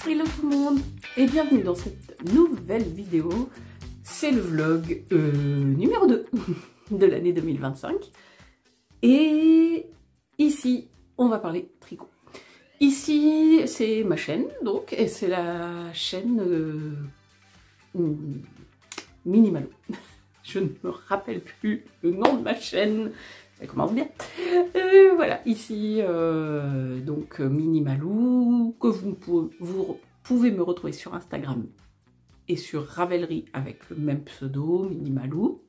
Hello tout le monde et bienvenue dans cette nouvelle vidéo. C'est le vlog numéro 2 de l'année 2025. Et ici, on va parler tricot. Ici, c'est ma chaîne, donc, et c'est la chaîne Minimalo. Je ne me rappelle plus le nom de ma chaîne. Ça commence bien. Voilà, ici, donc Minimalou, que vous pouvez me retrouver sur Instagram et sur Ravelry avec le même pseudo, Minimalou.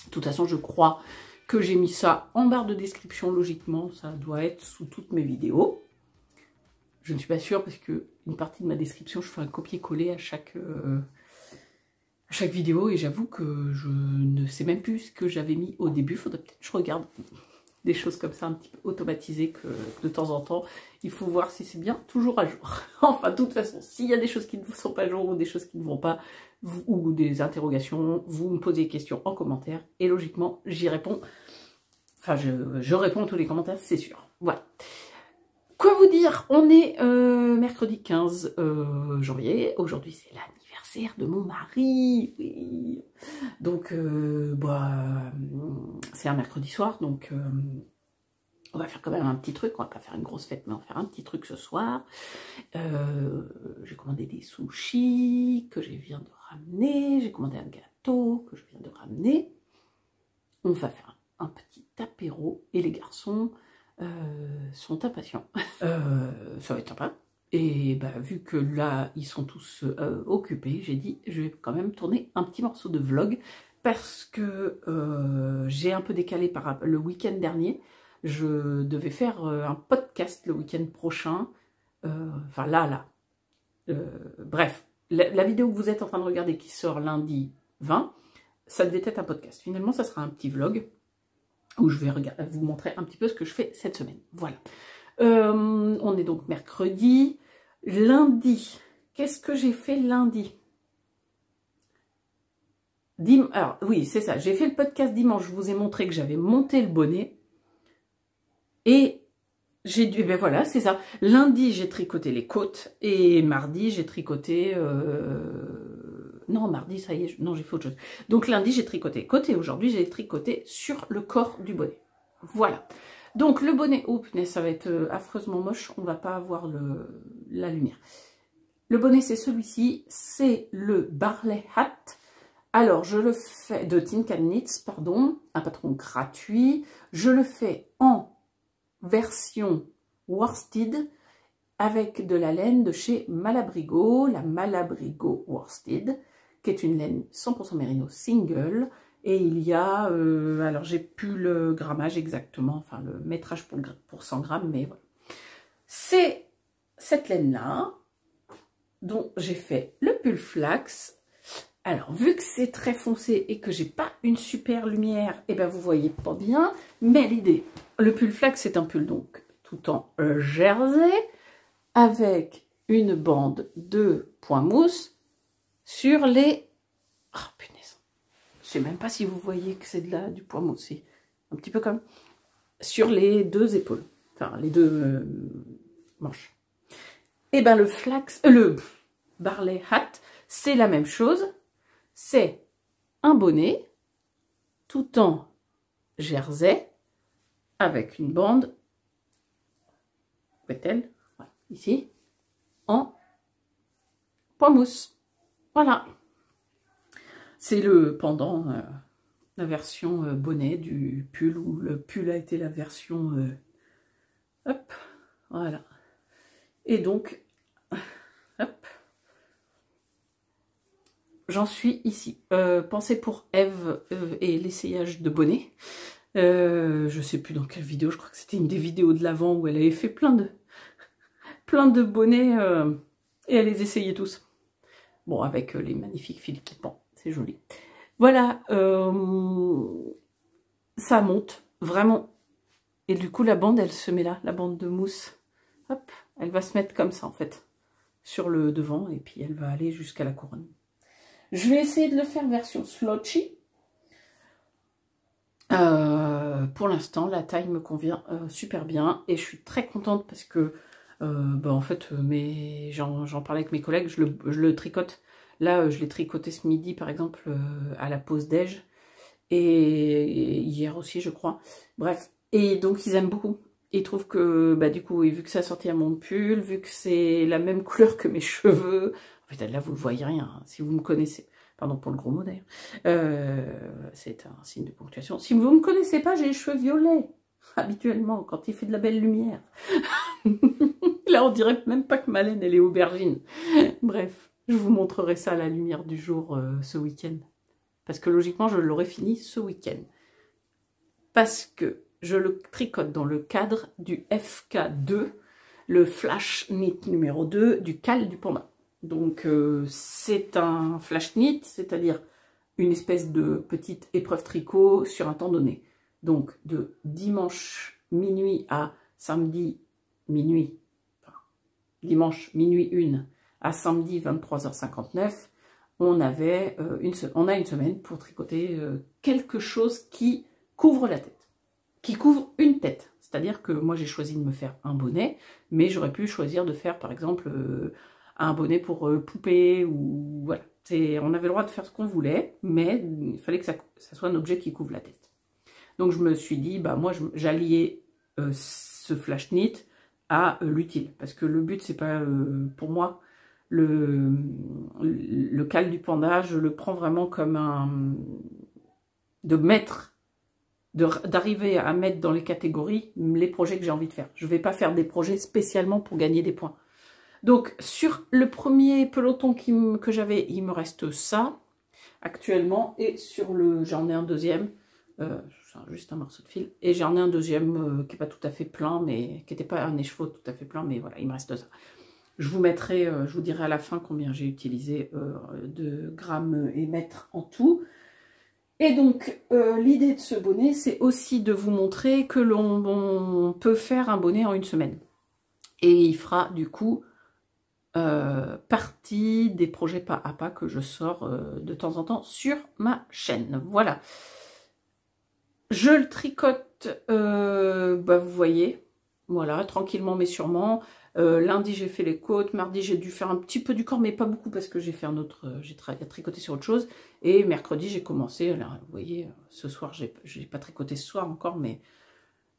De toute façon, je crois que j'ai mis ça en barre de description, logiquement, ça doit être sous toutes mes vidéos. Je ne suis pas sûre parce que une partie de ma description, je fais un copier-coller à chaque vidéo et j'avoue que je ne sais même plus ce que j'avais mis au début. Faudrait peut-être que je regarde des choses comme ça un petit peu automatisées que de temps en temps il faut voir si c'est bien toujours à jour. Enfin, de toute façon, s'il y a des choses qui ne sont pas à jour ou des choses qui ne vont pas ou des interrogations, vous me posez des questions en commentaire et logiquement j'y réponds. Enfin, je réponds à tous les commentaires, c'est sûr. Voilà. Quoi vous dire, on est mercredi 15 janvier, aujourd'hui c'est l'anniversaire de mon mari, oui. Donc c'est un mercredi soir, donc on va faire quand même un petit truc, on va pas faire une grosse fête, mais on va faire un petit truc ce soir. J'ai commandé des sushis que je viens de ramener, j'ai commandé un gâteau que je viens de ramener. On va faire un petit apéro et les garçons sont impatients. Ça va être sympa. Et bah, vu que là, ils sont tous occupés, j'ai dit, je vais quand même tourner un petit morceau de vlog parce que j'ai un peu décalé par le week-end dernier. Je devais faire un podcast le week-end prochain. Enfin, bref, la vidéo que vous êtes en train de regarder qui sort lundi 20, ça devait être un podcast. Finalement, ça sera un petit vlog où je vais vous montrer un petit peu ce que je fais cette semaine. Voilà. On est donc mercredi. Lundi, qu'est-ce que j'ai fait lundi? Alors, oui, c'est ça. J'ai fait le podcast dimanche. Je vous ai montré que j'avais monté le bonnet. Et j'ai dû... Ben voilà, c'est ça. Lundi, j'ai tricoté les côtes. Et mardi, j'ai tricoté... Non, mardi, ça y est. Non, j'ai fait autre chose. Donc lundi, j'ai tricoté les côtes. Et aujourd'hui, j'ai tricoté sur le corps du bonnet. Voilà. Donc le bonnet, oh punaise, ça va être affreusement moche, on va pas avoir la lumière. Le bonnet c'est celui-ci, c'est le Barley Hat. Alors je le fais de Tin Can Knits, pardon, un patron gratuit. Je le fais en version worsted avec de la laine de chez Malabrigo, la Malabrigo Worsted, qui est une laine 100% mérino single. Et il y a, alors j'ai plus le grammage exactement, enfin le métrage pour 100 grammes, mais voilà. C'est cette laine-là, dont j'ai fait le pull flax. Alors, vu que c'est très foncé et que j'ai pas une super lumière, et ben vous voyez pas bien, mais l'idée, le pull flax c'est un pull donc tout en jersey, avec une bande de point mousse sur les... Oh punaise. Je sais même pas si vous voyez que c'est du point moussé. Un petit peu comme sur les deux épaules. Enfin, les deux manches. Et ben le Barley Hat, c'est la même chose. C'est un bonnet tout en jersey avec une bande, peut-être, voilà, ici, en point mousse. Voilà. C'est le pendant, la version bonnet du pull, où le pull a été la version... hop, voilà. Et donc, hop, j'en suis ici. Pensez pour Eve et l'essayage de bonnet. Je sais plus dans quelle vidéo, je crois que c'était une des vidéos de l'avant où elle avait fait plein de bonnets et elle les essayait tous. Bon, avec les magnifiques fils qui pendent. C'est joli. Voilà, ça monte vraiment. Et du coup, la bande, elle se met là, la bande de mousse. Hop, elle va se mettre comme ça, en fait, sur le devant. Et puis, elle va aller jusqu'à la couronne. Je vais essayer de le faire version slotchy. Pour l'instant, la taille me convient super bien. Et je suis très contente parce que En fait, j'en parlais avec mes collègues, je le tricote. Là, je l'ai tricoté ce midi, par exemple, à la pause déj. Et hier aussi, je crois. Bref. Et donc, ils aiment beaucoup. Ils trouvent que, du coup, vu que ça sortit à mon pull, vu que c'est la même couleur que mes cheveux... En fait, là, vous ne voyez rien, hein, si vous me connaissez. Pardon pour le gros mot, d'ailleurs. C'est un signe de ponctuation. Si vous ne me connaissez pas, j'ai les cheveux violets. Habituellement, quand il fait de la belle lumière. Là, on dirait même pas que Malène, elle est aubergine. Bref, je vous montrerai ça à la lumière du jour ce week-end. Parce que logiquement, je l'aurai fini ce week-end. Parce que je le tricote dans le cadre du FK2, le flash knit numéro 2 du Cal du Panda. Donc, c'est un flash knit, c'est-à-dire une espèce de petite épreuve tricot sur un temps donné. Donc, de dimanche minuit à samedi minuit, enfin, dimanche minuit 1 à samedi 23h59, on a une semaine pour tricoter quelque chose qui couvre la tête, qui couvre une tête. C'est-à-dire que moi, j'ai choisi de me faire un bonnet, mais j'aurais pu choisir de faire, par exemple, un bonnet pour poupée, ou voilà. On avait le droit de faire ce qu'on voulait, mais il fallait que ça soit un objet qui couvre la tête. Donc, je me suis dit, moi, j'alliais ce flash knit à l'utile, parce que le but, c'est pas, pour moi, le Cal du Panda, je le prends vraiment comme d'arriver à mettre dans les catégories les projets que j'ai envie de faire. Je ne vais pas faire des projets spécialement pour gagner des points. Donc, sur le premier peloton que j'avais, il me reste ça, actuellement. Et sur j'en ai un deuxième, juste un morceau de fil. Et j'en ai un deuxième qui n'est pas tout à fait plein, mais qui n'était pas un écheveau tout à fait plein, mais voilà, il me reste ça. Je vous mettrai, je vous dirai à la fin combien j'ai utilisé de grammes et mètres en tout. Et donc, l'idée de ce bonnet, c'est aussi de vous montrer que l'on peut faire un bonnet en une semaine. Et il fera du coup partie des projets pas à pas que je sors de temps en temps sur ma chaîne. Voilà. Je le tricote, vous voyez, voilà, tranquillement mais sûrement. Lundi, j'ai fait les côtes. Mardi, j'ai dû faire un petit peu du corps, mais pas beaucoup parce que j'ai fait j'ai tricoté sur autre chose. Et mercredi, j'ai commencé. Alors, vous voyez, ce soir, j'ai pas tricoté ce soir encore, mais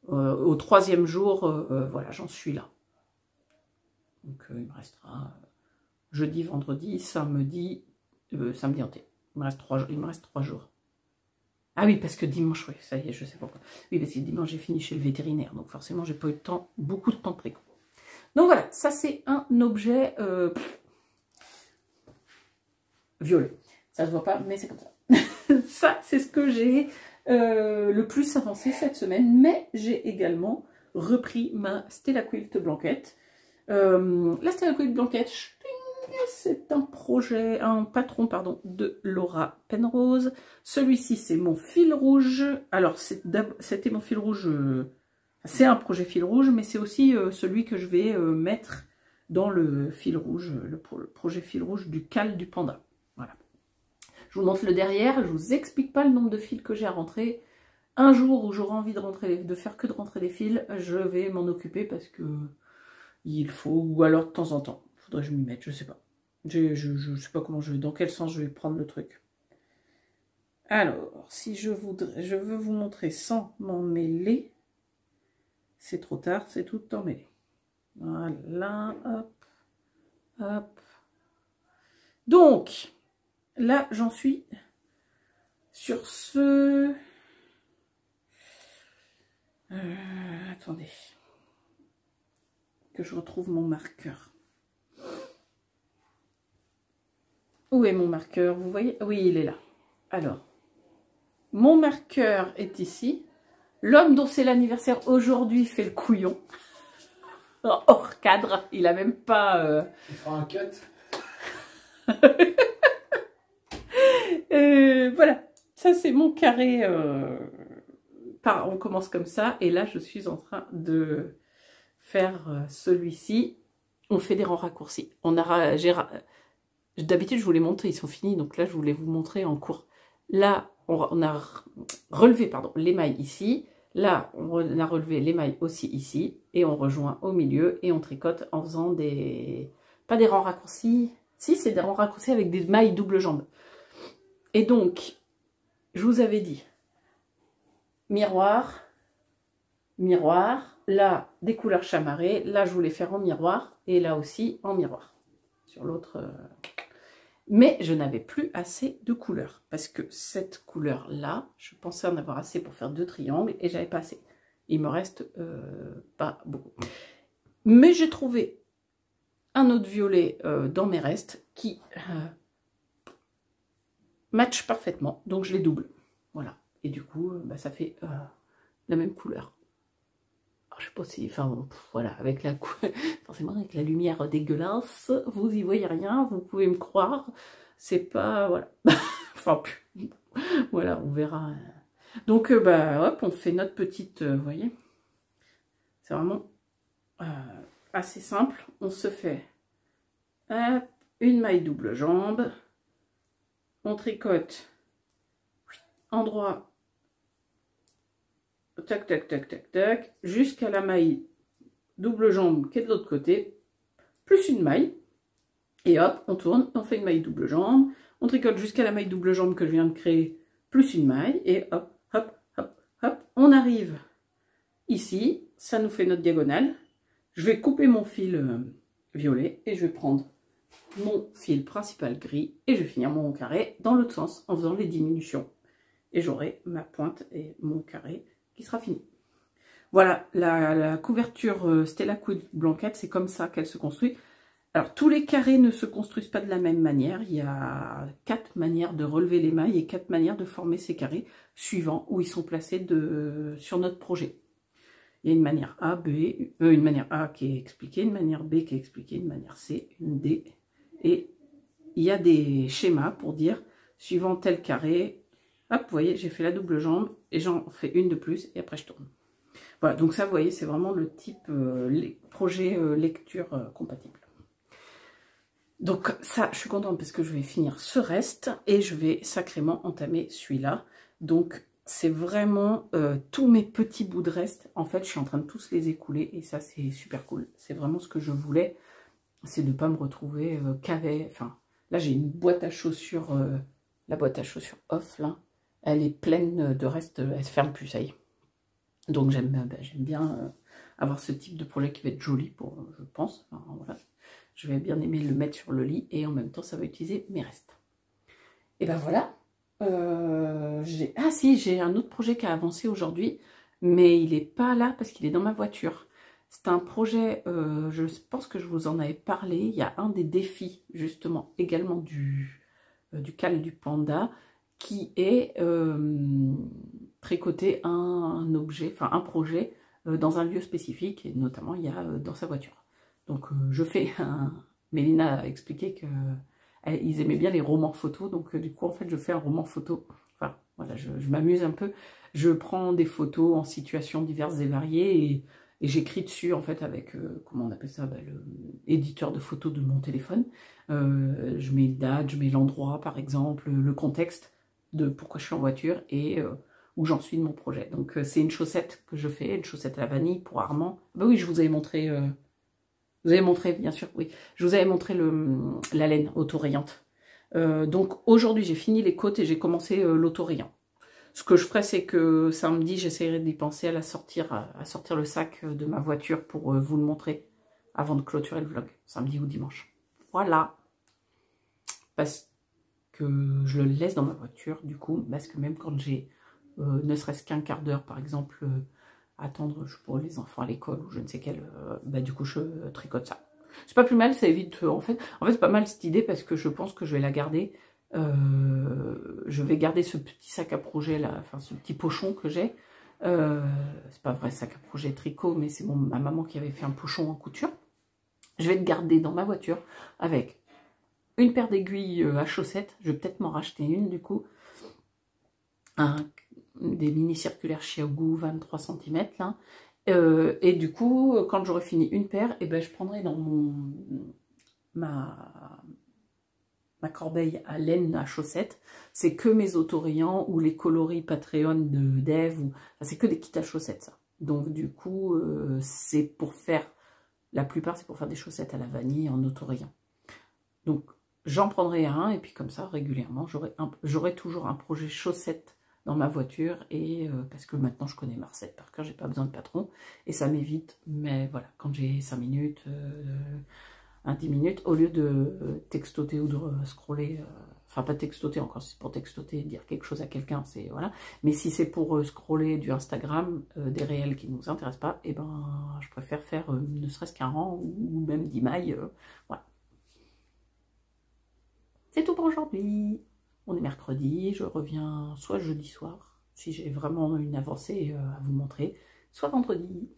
au troisième jour, voilà, j'en suis là. Donc, il me restera jeudi, vendredi, samedi hanté. Il me reste 3 jours. Ah oui, parce que dimanche, oui, ça y est, je sais pourquoi. Oui, parce que dimanche, j'ai fini chez le vétérinaire. Donc, forcément, j'ai pas eu beaucoup de temps de tricot. Donc voilà, ça c'est un objet violet. Ça se voit pas, mais c'est comme ça. Ça, c'est ce que j'ai le plus avancé cette semaine. Mais j'ai également repris ma Stella Quilt Blanquette. La Stella Quilt Blanquette, c'est un patron de Laura Penrose. Celui-ci, c'est mon fil rouge. Alors, c'était mon fil rouge... c'est un projet fil rouge, mais c'est aussi celui que je vais mettre dans le fil rouge, le projet fil rouge du Cal du Panda. Voilà. Je vous montre le derrière, je vous explique pas le nombre de fils que j'ai à rentrer. Un jour où j'aurai envie de faire que de rentrer des fils, je vais m'en occuper parce que il faut, ou alors de temps en temps. Il faudrait que je m'y mette, je sais pas. Je sais pas dans quel sens je vais prendre le truc. Alors, si je veux vous montrer sans m'en mêler. C'est trop tard, c'est tout emmêlé. Voilà, hop, hop. Donc, là, j'en suis sur ce... attendez. Que je retrouve mon marqueur. Où est mon marqueur? Vous voyez? Oui, il est là. Alors, mon marqueur est ici. L'homme dont c'est l'anniversaire aujourd'hui fait le couillon. Hors cadre. Il a même pas... Il fera un cut. Voilà. Ça, c'est mon carré. On commence comme ça. Et là, je suis en train de faire celui-ci. On fait des rangs raccourcis. D'habitude, je vous les montre. Ils sont finis. Donc là, je voulais vous montrer en cours. Là, on a relevé les mailles ici. Là, on a relevé les mailles aussi ici, et on rejoint au milieu, et on tricote en faisant des... pas des rangs raccourcis, si, c'est des rangs raccourcis avec des mailles double jambe. Et donc, je vous avais dit, miroir, miroir, là, des couleurs chamarrées, là, je voulais faire en miroir, et là aussi en miroir, sur l'autre... Mais je n'avais plus assez de couleurs, parce que cette couleur-là, je pensais en avoir assez pour faire 2 triangles, et j'avais pas assez. Il me reste pas beaucoup. Mais j'ai trouvé un autre violet dans mes restes qui match parfaitement, donc je les double. Voilà, et du coup, ça fait la même couleur. Alors, je sais pas si, enfin, voilà, avec la forcément avec la lumière dégueulasse, vous y voyez rien, vous pouvez me croire, c'est pas, voilà, enfin, voilà, on verra. Donc, hop, on fait notre petite, vous voyez, c'est vraiment assez simple. On se fait hop, une maille double jambe, on tricote endroit, tac, tac, tac, tac, tac, jusqu'à la maille double jambe qui est de l'autre côté, plus une maille, et hop, on tourne, on fait une maille double jambe, on tricote jusqu'à la maille double jambe que je viens de créer, plus une maille, et hop, hop, hop, hop, on arrive ici, ça nous fait notre diagonale. Je vais couper mon fil violet, et je vais prendre mon fil principal gris, et je vais finir mon carré dans l'autre sens, en faisant les diminutions. Et j'aurai ma pointe et mon carré qui sera fini. Voilà, la couverture Stella Queen Blanquette, c'est comme ça qu'elle se construit. Alors, tous les carrés ne se construisent pas de la même manière. Il y a 4 manières de relever les mailles et 4 manières de former ces carrés, suivant où ils sont placés sur notre projet. Il y a une manière A, B, une manière A qui est expliquée, une manière B qui est expliquée, une manière C, une D. Et il y a des schémas pour dire, suivant tel carré, hop, vous voyez, j'ai fait la double jambe et j'en fais une de plus et après je tourne. Voilà, donc ça, vous voyez, c'est vraiment le type projet lecture compatible. Donc ça, je suis contente parce que je vais finir ce reste et je vais sacrément entamer celui-là. Donc c'est vraiment tous mes petits bouts de reste. En fait, je suis en train de tous les écouler et ça, c'est super cool. C'est vraiment ce que je voulais, c'est de ne pas me retrouver qu'avec... Enfin, là, j'ai une boîte à chaussures, la boîte à chaussures off, là. Elle est pleine de reste, elle se ferme plus, ça y est. Donc j'aime bien avoir ce type de projet qui va être joli, je pense. Enfin, voilà. Je vais bien aimer le mettre sur le lit et en même temps ça va utiliser mes restes. Et ben voilà. Ah si, j'ai un autre projet qui a avancé aujourd'hui, mais il n'est pas là parce qu'il est dans ma voiture. C'est un projet, je pense que je vous en avais parlé. Il y a un des défis justement également du cal du panda qui est tricoter un objet, enfin un projet dans un lieu spécifique, et notamment il y a dans sa voiture. Donc je fais Mélina a expliqué qu'ils aimaient bien les romans photos, donc du coup en fait je fais un roman photo. Enfin voilà, je m'amuse un peu. Je prends des photos en situations diverses et variées et j'écris dessus en fait avec, comment on appelle ça, l'éditeur de photos de mon téléphone. Je mets date, je mets l'endroit par exemple, le contexte de pourquoi je suis en voiture et où j'en suis de mon projet. Donc c'est une chaussette que je fais, une chaussette à la vanille pour Armand. Bah oui, je vous avais montré, bien sûr, oui. Je vous avais montré la laine autorayante. Donc aujourd'hui j'ai fini les côtes et j'ai commencé l'autorayant. Ce que je ferai, c'est que samedi j'essaierai d'y penser à sortir le sac de ma voiture pour vous le montrer avant de clôturer le vlog, samedi ou dimanche. Voilà. Parce que je le laisse dans ma voiture, du coup, parce que même quand j'ai ne serait-ce qu'un quart d'heure, par exemple, attendre pour les enfants à l'école ou je ne sais quel, du coup, je tricote ça. C'est pas plus mal, ça évite, en fait c'est pas mal cette idée parce que je pense que je vais la garder. Je vais garder ce petit sac à projet là, enfin ce petit pochon que j'ai. C'est pas vrai sac à projet tricot, mais c'est ma maman qui avait fait un pochon en couture. Je vais le garder dans ma voiture avec une paire d'aiguilles à chaussettes. Je vais peut-être m'en racheter une du coup. Des mini circulaires Xiaogu 23 cm là. Et du coup, quand j'aurai fini une paire, et je prendrai dans ma corbeille à laine à chaussettes, c'est que mes autorayants ou les coloris Patreon de Dev, enfin, c'est que des kits à chaussettes, ça. Donc du coup, c'est pour faire, la plupart c'est pour faire des chaussettes à la vanille en autorayant. Donc j'en prendrai un, et puis comme ça, régulièrement, j'aurai toujours un projet chaussettes dans ma voiture, et parce que maintenant je connais ma recette par cœur, j'ai pas besoin de patron, et ça m'évite, mais voilà, quand j'ai 5 minutes, 10 minutes, au lieu de textoter ou de scroller, enfin pas textoter encore, si c'est pour textoter, dire quelque chose à quelqu'un, c'est voilà, mais si c'est pour scroller du Instagram, des réels qui ne nous intéressent pas, et ben je préfère faire ne serait-ce qu'un rang, ou même 10 mailles, voilà. C'est tout pour aujourd'hui. On est mercredi, je reviens soit jeudi soir, si j'ai vraiment une avancée à vous montrer, soit vendredi.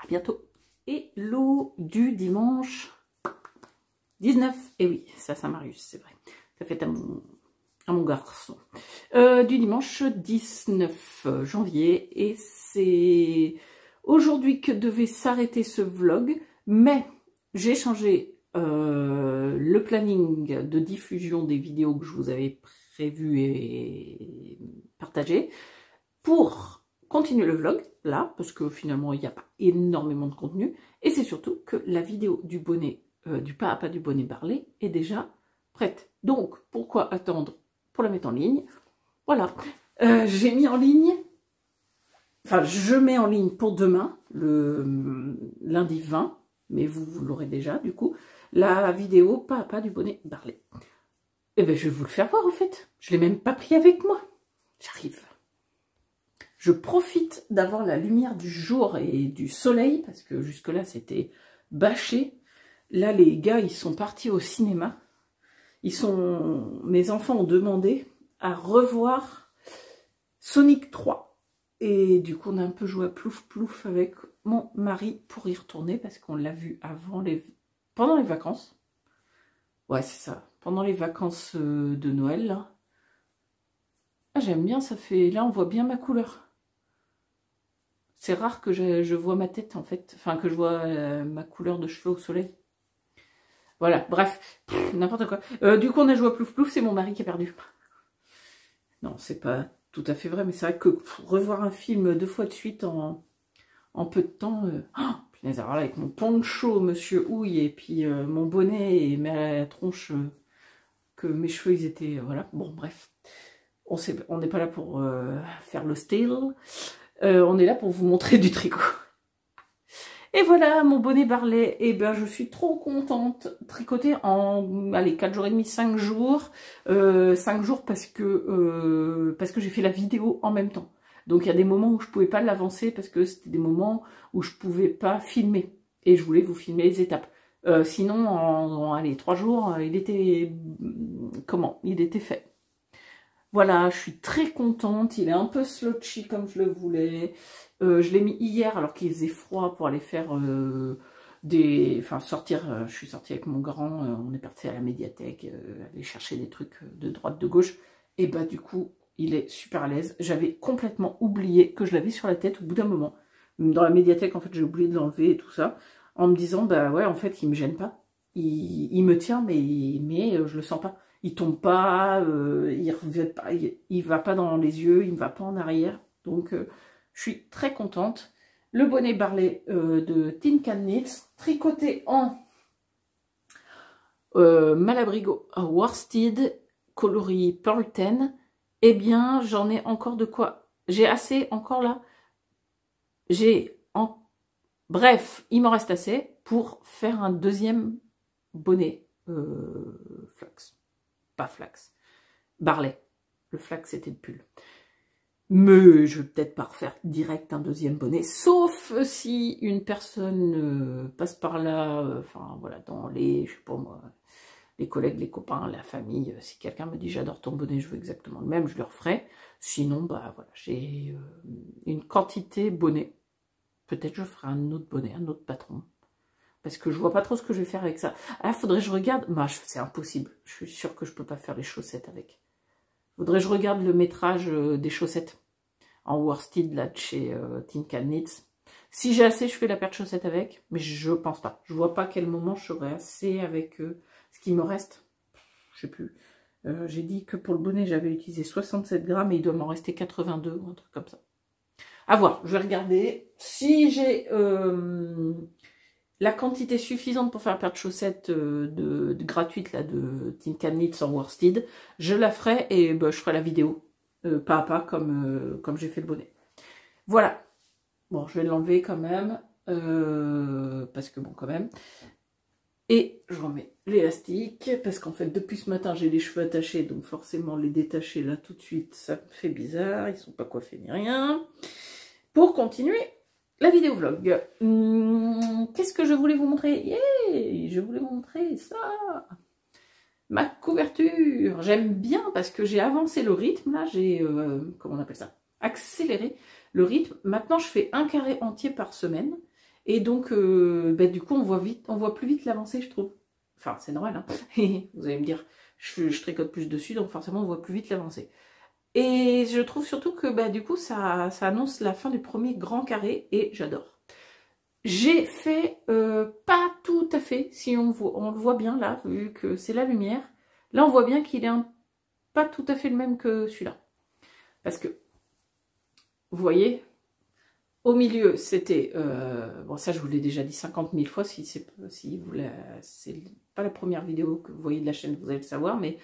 À bientôt. Et l'eau du dimanche 19, et oui, ça Marius, c'est vrai. Ça fait à mon garçon. Du dimanche 19 janvier, et c'est aujourd'hui que devait s'arrêter ce vlog, mais j'ai changé le planning de diffusion des vidéos que je vous avais prévues et partagées pour continuer le vlog, là, parce que finalement il n'y a pas énormément de contenu, et c'est surtout que la vidéo du bonnet, du pas à pas du bonnet Barley est déjà prête. Donc, pourquoi attendre pour la mettre en ligne? Voilà, j'ai mis en ligne, enfin je mets en ligne pour demain, le lundi 20, mais vous l'aurez déjà du coup, la vidéo pas à pas du bonnet Barley. Et bien je vais vous le faire voir en fait, je ne l'ai même pas pris avec moi, j'arrive. Je profite d'avoir la lumière du jour et du soleil, parce que jusque-là, c'était bâché. Là, les gars, ils sont partis au cinéma. Mes enfants ont demandé à revoir Sonic 3. Et du coup, on a un peu joué à plouf-plouf avec mon mari pour y retourner, parce qu'on l'a vu pendant les vacances. Ouais, c'est ça. Pendant les vacances de Noël, là. Ah, j'aime bien, ça fait... Là, on voit bien ma couleur. C'est rare que je vois ma tête, en fait. Enfin, que je vois ma couleur de cheveux au soleil. Voilà, bref. N'importe quoi. Du coup, on a joué à Plouf Plouf, c'est mon mari qui a perdu. Non, c'est pas tout à fait vrai, mais c'est vrai que revoir un film 2 fois de suite en peu de temps... Oh, punaise, alors là, avec mon poncho, monsieur Houille, et puis mon bonnet et ma tronche, que mes cheveux, ils étaient... voilà, bon, bref. On n'est pas là pour faire le style. On est là pour vous montrer du tricot. Et voilà, mon bonnet Barley. Et ben, je suis trop contente. Tricoter en, allez, 4 jours et demi, 5 jours. 5 jours parce que j'ai fait la vidéo en même temps. Donc, il y a des moments où je pouvais pas l'avancer parce que c'était des moments où je pouvais pas filmer. Et je voulais vous filmer les étapes. Sinon, allez, 3 jours, il était... Comment? Il était fait. Voilà, je suis très contente, il est un peu slotchy comme je le voulais. Je l'ai mis hier alors qu'il faisait froid pour aller faire sortir. Je suis sortie avec mon grand, on est parti à la médiathèque, aller chercher des trucs de droite, de gauche. Et bah du coup, il est super à l'aise. J'avais complètement oublié que je l'avais sur la tête au bout d'un moment. Dans la médiathèque, en fait, j'ai oublié de l'enlever et tout ça. En me disant, bah ouais, en fait, il me gêne pas. Il me tient, mais je le sens pas. Il tombe pas, il va pas dans les yeux, il ne va pas en arrière. Donc, je suis très contente. Le bonnet Barley de Tin Can Knits, tricoté en Malabrigo worsted, coloris Pearl 10. Eh bien, j'en ai encore de quoi. J'ai assez encore là. Bref, il m'en reste assez pour faire un deuxième bonnet flax. Pas flax, Barley. Le flax, c'était le pull. Mais je vais peut-être pas refaire direct un deuxième bonnet, sauf si une personne passe par là, enfin voilà, dans les, je sais pas moi, les collègues, les copains, la famille, si quelqu'un me dit j'adore ton bonnet, je veux exactement le même, je le referai. Sinon, bah voilà, j'ai une quantité bonnet. Peut-être je ferai un autre bonnet, un autre patron. Parce que je vois pas trop ce que je vais faire avec ça. Ah, faudrait que je regarde. Bah, c'est impossible. Je suis sûre que je peux pas faire les chaussettes avec. Faudrait que je regarde le métrage des chaussettes en worsted là de chez Tin Can Knits. Si j'ai assez, je fais la paire de chaussettes avec. Mais je pense pas. Je vois pas à quel moment je serai assez avec ce qui me reste. je sais plus. J'ai dit que pour le bonnet, j'avais utilisé 67 grammes et il doit m'en rester 82 ou un truc comme ça. À voir, je vais regarder. Si j'ai la quantité suffisante pour faire une paire de chaussettes gratuite là, de Tin Knits en worsted, je la ferai et bah, je ferai la vidéo pas à pas comme j'ai fait le bonnet. Voilà. Bon, je vais l'enlever quand même. Parce que bon, quand même. Et je remets l'élastique, parce qu'en fait, depuis ce matin, j'ai les cheveux attachés, donc forcément, les détacher là tout de suite, ça me fait bizarre, ils sont pas coiffés ni rien. Pour continuer la vidéo vlog, qu'est-ce que je voulais vous montrer? Yeah, je voulais vous montrer ça, ma couverture. J'aime bien parce que j'ai avancé le rythme, là, j'ai, comment on appelle ça? Accéléré le rythme. Maintenant, je fais un carré entier par semaine. Et donc, du coup, on voit plus vite l'avancée, je trouve. Enfin, c'est normal, hein. Vous allez me dire, je tricote plus dessus, donc forcément, on voit plus vite l'avancée. Et je trouve surtout que, du coup, ça annonce la fin du premier grand carré, et j'adore. J'ai fait pas tout à fait, si on le voit bien là, vu que c'est la lumière. Là, on voit bien qu'il est pas tout à fait le même que celui-là. Parce que, vous voyez... Au milieu, c'était, bon ça je vous l'ai déjà dit 50 000 fois, c'est pas la première vidéo que vous voyez de la chaîne, vous allez le savoir, mais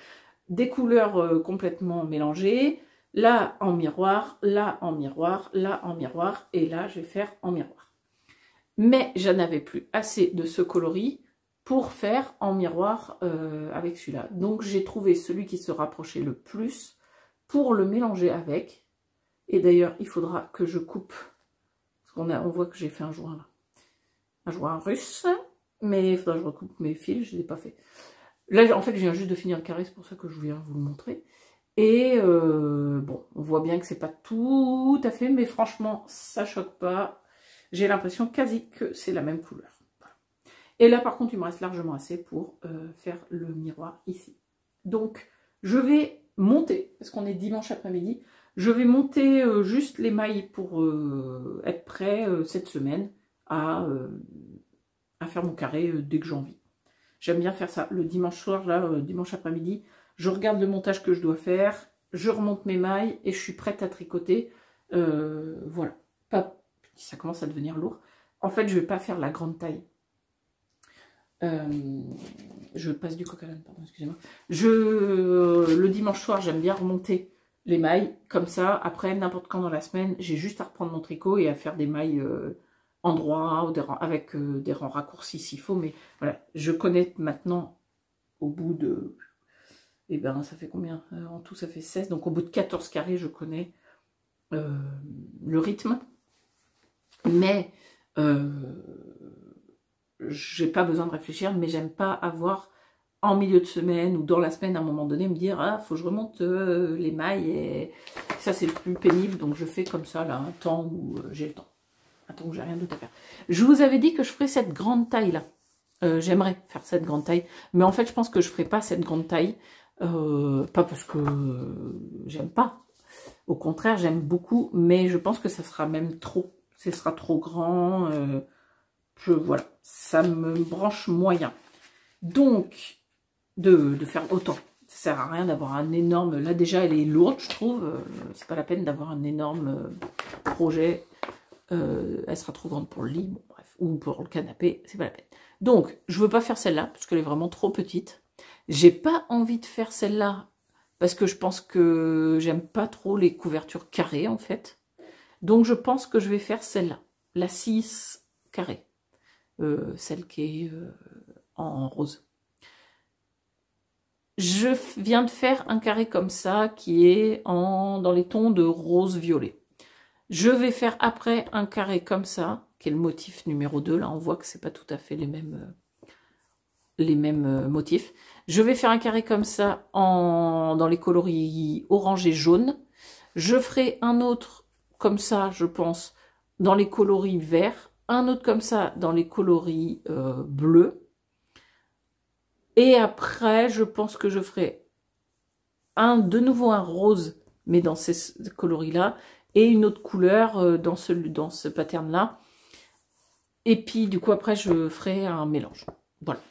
des couleurs complètement mélangées, là en miroir, là en miroir, là en miroir, et là je vais faire en miroir. Mais je n'avais plus assez de ce coloris pour faire en miroir avec celui-là. Donc j'ai trouvé celui qui se rapprochait le plus pour le mélanger avec, et d'ailleurs il faudra que je coupe. On voit que j'ai fait un joint là. Un joint russe. Mais il faudra que je recoupe mes fils, je ne l'ai pas fait. Là, en fait, je viens juste de finir le carré, c'est pour ça que je viens vous le montrer. Et bon, on voit bien que c'est pas tout à fait, mais franchement, ça choque pas. J'ai l'impression quasi que c'est la même couleur. Voilà. Et là, par contre, il me reste largement assez pour faire le miroir ici. Donc, je vais monter, parce qu'on est dimanche après-midi. Je vais monter juste les mailles pour être prêt cette semaine à faire mon carré dès que j'ai envie. J'aime bien faire ça. Le dimanche soir, là, dimanche après-midi, je regarde le montage que je dois faire, je remonte mes mailles et je suis prête à tricoter. Voilà. Ça commence à devenir lourd. En fait, je ne vais pas faire la grande taille. Je passe du coq à l'âne, pardon, excusez-moi. Le dimanche soir, j'aime bien remonter les mailles, comme ça, après, n'importe quand dans la semaine, j'ai juste à reprendre mon tricot et à faire des mailles en droit, ou avec des rangs raccourcis s'il faut, mais voilà, je connais maintenant, au bout de, eh ben, ça fait combien? En tout, ça fait 16, donc au bout de 14 carrés, je connais le rythme, mais j'ai pas besoin de réfléchir, mais j'aime pas avoir en milieu de semaine ou dans la semaine à un moment donné me dire ah faut que je remonte les mailles et ça c'est le plus pénible, donc je fais comme ça là un temps où j'ai le temps, un temps où j'ai rien d'autre à faire. Je vous avais dit que je ferais cette grande taille là, j'aimerais faire cette grande taille, mais en fait je pense que je ferai pas cette grande taille, pas parce que j'aime pas, au contraire j'aime beaucoup, mais je pense que ça sera même trop, ce sera trop grand, voilà, ça me branche moyen. Donc de faire autant. Ça sert à rien d'avoir un énorme... Là déjà elle est lourde je trouve. C'est pas la peine d'avoir un énorme projet. Elle sera trop grande pour le lit, bon, bref, ou pour le canapé, c'est pas la peine. Donc je veux pas faire celle-là parce qu'elle est vraiment trop petite. J'ai pas envie de faire celle-là parce que je pense que j'aime pas trop les couvertures carrées en fait. Donc je pense que je vais faire celle-là, la 6 carrée. Celle qui est en rose. Je viens de faire un carré comme ça qui est dans les tons de rose-violet. Je vais faire après un carré comme ça, qui est le motif numéro 2. Là, on voit que c'est pas tout à fait les mêmes motifs. Je vais faire un carré comme ça dans les coloris orange et jaune. Je ferai un autre comme ça, je pense, dans les coloris verts. Un autre comme ça dans les coloris bleus. Et après, je pense que je ferai de nouveau un rose, mais dans ces coloris-là, et une autre couleur dans ce pattern-là. Et puis, du coup, après, je ferai un mélange. Voilà.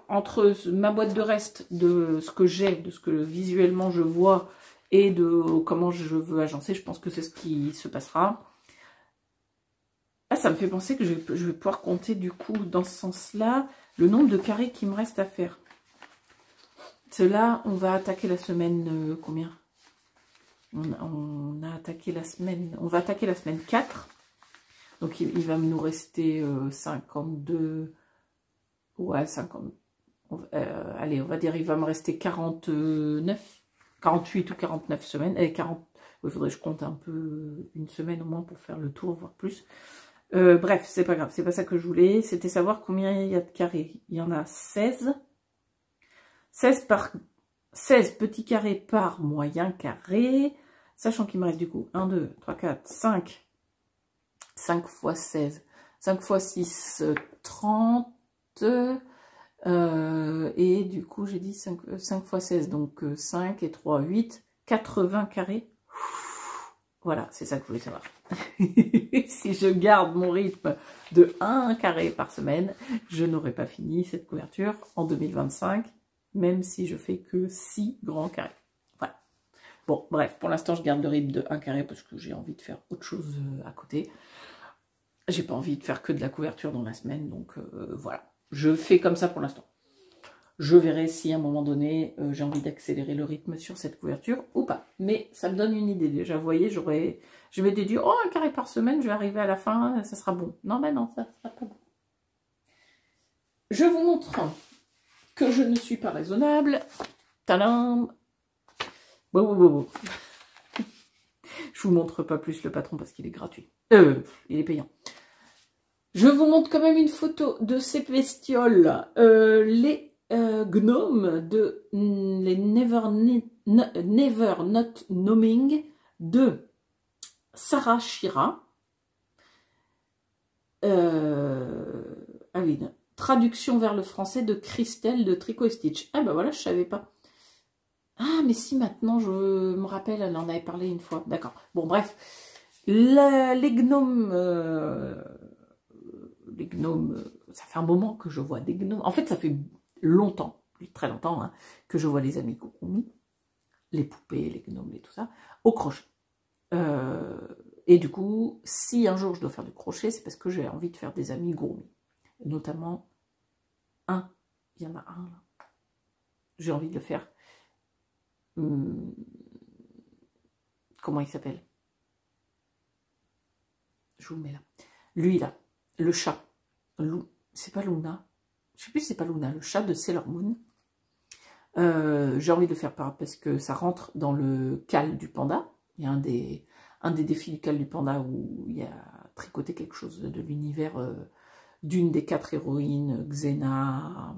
entre ma boîte de reste, de ce que j'ai, de ce que visuellement je vois, et de comment je veux agencer, je pense que c'est ce qui se passera. Ah, ça me fait penser que je vais pouvoir compter du coup dans ce sens-là le nombre de carrés qui me reste à faire. Cela, on va attaquer la semaine combien? On a attaqué la semaine, on va attaquer la semaine 4. Donc il va nous rester 52, ouais 50, allez on va dire il va me rester 49, 48 ou 49 semaines, et 40, il faudrait que je compte un peu une semaine au moins pour faire le tour, voire plus. Bref, c'est pas grave, c'est pas ça que je voulais, c'était savoir combien il y a de carrés. Il y en a 16. 16 petits carrés par moyen carré, sachant qu'il me reste du coup 1, 2, 3, 4, 5. 5 fois 16. 5 fois 6, 30. Et du coup, j'ai dit 5 fois 16. Donc 5 et 3, 8. 80 carrés. Voilà, c'est ça que je voulais savoir. Si je garde mon rythme de 1 carré par semaine, je n'aurai pas fini cette couverture en 2025, même si je fais que 6 grands carrés. Voilà. Bon, bref, pour l'instant, je garde le rythme de 1 carré parce que j'ai envie de faire autre chose à côté. J'ai pas envie de faire que de la couverture dans la semaine, donc voilà. Je fais comme ça pour l'instant. Je verrai si à un moment donné, j'ai envie d'accélérer le rythme sur cette couverture ou pas. Mais ça me donne une idée. Déjà, vous voyez, je m'étais dit, oh, 1 carré par semaine, je vais arriver à la fin, ça sera bon. Non, ben non, ça sera pas bon. Je vous montre que je ne suis pas raisonnable. Tadam! Bon. Je vous montre pas plus le patron parce qu'il est gratuit. Il est payant. Je vous montre quand même une photo de ces bestioles. Les gnomes de les Never Not Knowing de Sarah Shira. Ah oui, traduction vers le français de Christelle de Tricot et Stitch. Ah bah voilà, je savais pas. Ah mais si, maintenant je me rappelle, elle en avait parlé une fois. D'accord. Bon bref, les gnomes... les gnomes, ça fait un moment que je vois des gnomes. En fait, ça fait longtemps, très longtemps, hein, que je vois les amigurumi, les poupées, les gnomes et tout ça, au crochet. Et du coup, si un jour je dois faire du crochet, c'est parce que j'ai envie de faire des amigurumi. Notamment un, il y en a un là. J'ai envie de le faire. Comment il s'appelle? Je vous le mets là. Lui là, le chat. C'est pas Luna. Je sais plus si c'est pas Luna, le chat de Sailor Moon. J'ai envie de le faire parce que ça rentre dans le cal du panda. Il y a un des défis du cal du panda où il y a tricoté quelque chose de l'univers d'une des 4 héroïnes, Xena,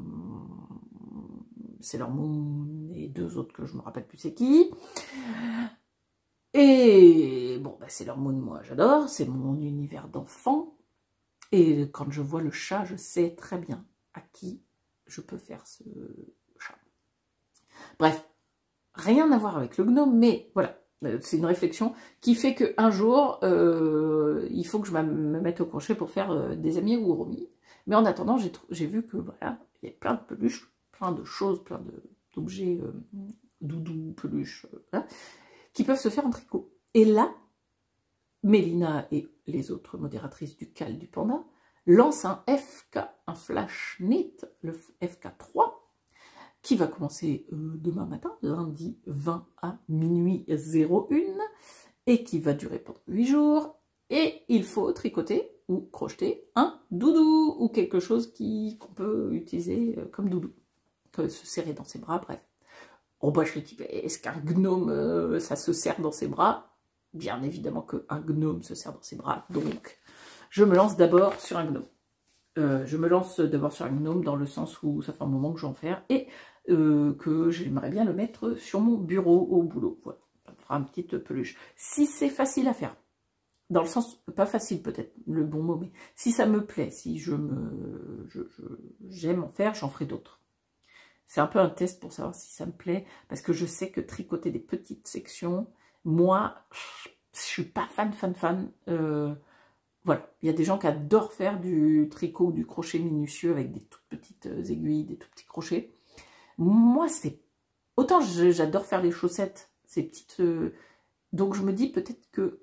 Sailor Moon et 2 autres que je me rappelle plus c'est qui. Et bon, bah, Sailor Moon, moi j'adore, c'est mon univers d'enfant. Et quand je vois le chat, je sais très bien à qui je peux faire ce chat. Bref, rien à voir avec le gnome, mais voilà, c'est une réflexion qui fait qu'un jour, il faut que je me mette au crochet pour faire des amigurumi. Mais en attendant, j'ai vu que voilà, il y a plein de peluches, plein de choses, plein d'objets doudou, peluches, hein, qui peuvent se faire en tricot. Et là, Mélina et les autres modératrices du cal du panda lancent un FK, un flash knit, le FK3, qui va commencer demain matin, lundi 20 à minuit 01, et qui va durer pendant 8 jours. Et il faut tricoter ou crocheter un doudou, ou quelque chose qu'on peut utiliser comme doudou, se serrer dans ses bras, bref. Oh bah je me dis, est-ce qu'un gnome, ça se serre dans ses bras? Bien évidemment qu'un gnome se serre dans ses bras, donc je me lance d'abord sur un gnome. Je me lance d'abord sur un gnome dans le sens où ça fait un moment que j'en fais et que j'aimerais bien le mettre sur mon bureau au boulot. Voilà, ça me fera une petite peluche. Si c'est facile à faire, dans le sens, pas facile peut-être le bon mot, mais si ça me plaît, si j'aime en faire, j'en ferai d'autres. C'est un peu un test pour savoir si ça me plaît, parce que je sais que tricoter des petites sections, moi, je suis pas fan. Voilà, il y a des gens qui adorent faire du tricot ou du crochet minutieux avec des toutes petites aiguilles, des tout petits crochets. Moi, c'est... Autant j'adore faire les chaussettes, ces petites... donc je me dis peut-être que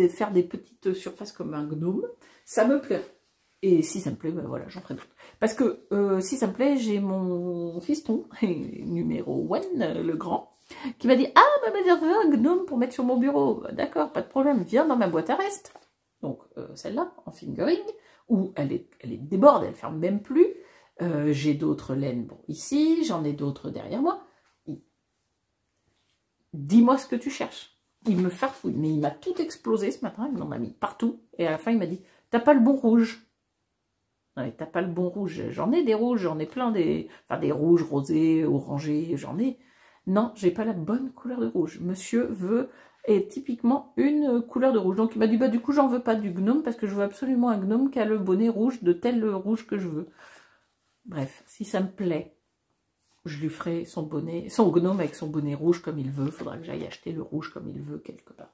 faire des petites surfaces comme un gnome, ça me plaît. Et si ça me plaît, ben voilà, j'en ferai d'autres. Parce que si ça me plaît, j'ai mon fiston, numéro 1, le grand, qui m'a dit « Ah, maman, j'ai un gnome pour mettre sur mon bureau. » D'accord, pas de problème, viens dans ma boîte à reste. Donc celle-là, en fingering, où elle est déborde, elle ferme même plus. J'ai d'autres laines bon, ici, j'en ai d'autres derrière moi. Dis-moi ce que tu cherches. Il me farfouille, mais il m'a tout explosé ce matin, il m'en a mis partout. Et à la fin, il m'a dit « T'as pas le bon rouge ?» Ouais, t'as pas le bon rouge. J'en ai des rouges, j'en ai plein des rouges, rosés, orangés, j'en ai. Non, j'ai pas la bonne couleur de rouge. Monsieur veut est typiquement une couleur de rouge. Donc il m'a dit bah du coup j'en veux pas du gnome parce que je veux absolument un gnome qui a le bonnet rouge de tel rouge que je veux. Bref, si ça me plaît, je lui ferai son bonnet, son gnome avec son bonnet rouge comme il veut. Il faudra que j'aille acheter le rouge comme il veut quelque part.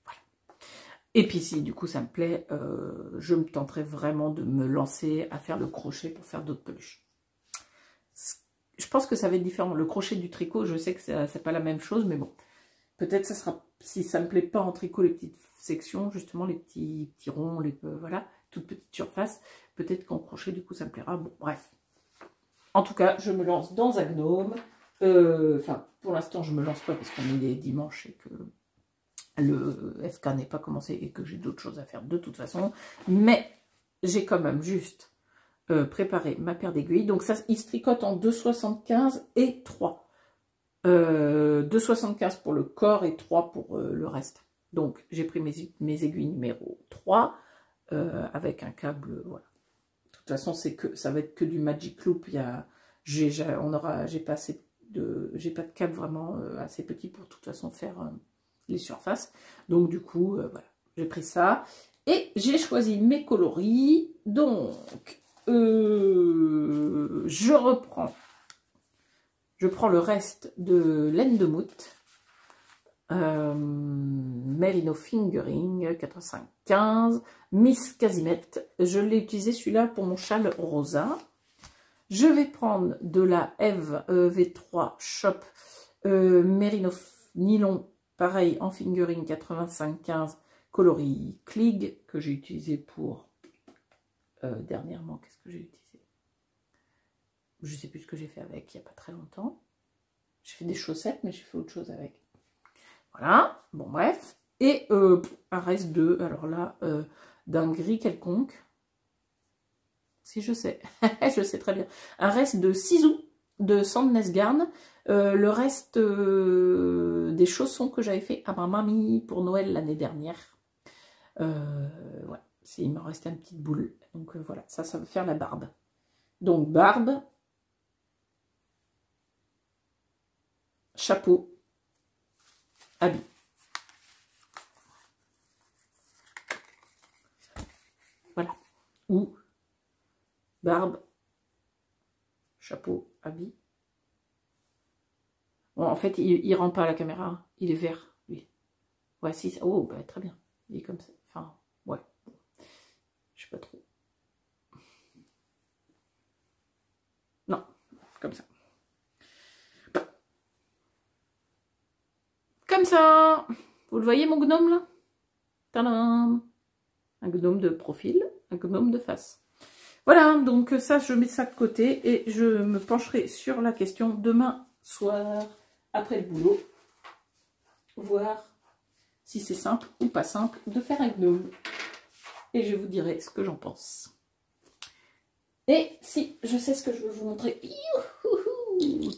Voilà. Et puis si du coup ça me plaît, je me tenterai vraiment de me lancer à faire le crochet pour faire d'autres peluches. Je pense que ça va être différent. Le crochet du tricot, je sais que c'est pas la même chose, mais bon. Peut-être ça sera, si ça me plaît pas en tricot, les petites sections, justement, les petits ronds, voilà, toutes petites surfaces. Peut-être qu'en crochet, du coup, ça me plaira. Bon, bref. En tout cas, je me lance dans un gnome. Enfin, pour l'instant, je me lance pas parce qu'on est dimanche et que le FK n'est pas commencé et que j'ai d'autres choses à faire de toute façon. Mais j'ai quand même juste préparé ma paire d'aiguilles. Donc ça, il se tricote en 2,75 et 3. 2,75 pour le corps et 3 pour le reste. Donc j'ai pris mes aiguilles numéro 3 avec un câble, voilà. De toute façon, ça va être que du Magic Loop. J'ai pas de câble vraiment assez petit pour de toute façon faire les surfaces. Donc du coup, voilà, j'ai pris ça. Et j'ai choisi mes coloris. Donc, je prends le reste de laine de moute, Merino Fingering 85-15, Miss Casimette. Je l'ai utilisé celui-là pour mon châle rosa. Je vais prendre de la Eve V3 Shop Merino Nylon, pareil en Fingering 85-15, coloris Klieg, que j'ai utilisé pour dernièrement. Qu'est-ce que j'ai utilisé? Je ne sais plus ce que j'ai fait avec, il n'y a pas très longtemps. J'ai fait des chaussettes, mais j'ai fait autre chose avec. Voilà, bon bref. Et un reste de, alors là, d'un gris quelconque. Si je sais, je sais très bien. Un reste de ciseaux de Sandnes Garn. Le reste des chaussons que j'avais fait à ma mamie pour Noël l'année dernière. Voilà, il me restait une petite boule. Donc voilà, ça va faire la barbe. Donc barbe. Chapeau, habit. Voilà. Ou barbe, chapeau, habit. Bon, en fait, il rend pas à la caméra. Il est vert, lui. Ouais, si. Oh, bah, très bien. Il est comme ça. Enfin, ouais. Je sais pas trop. Non, comme ça. Comme ça. Vous le voyez, mon gnome, là? Tadam! Un gnome de profil, un gnome de face. Voilà, donc ça, je mets ça de côté et je me pencherai sur la question demain soir, après le boulot, voir si c'est simple ou pas simple de faire un gnome. Et je vous dirai ce que j'en pense. Et si, je sais ce que je veux vous montrer.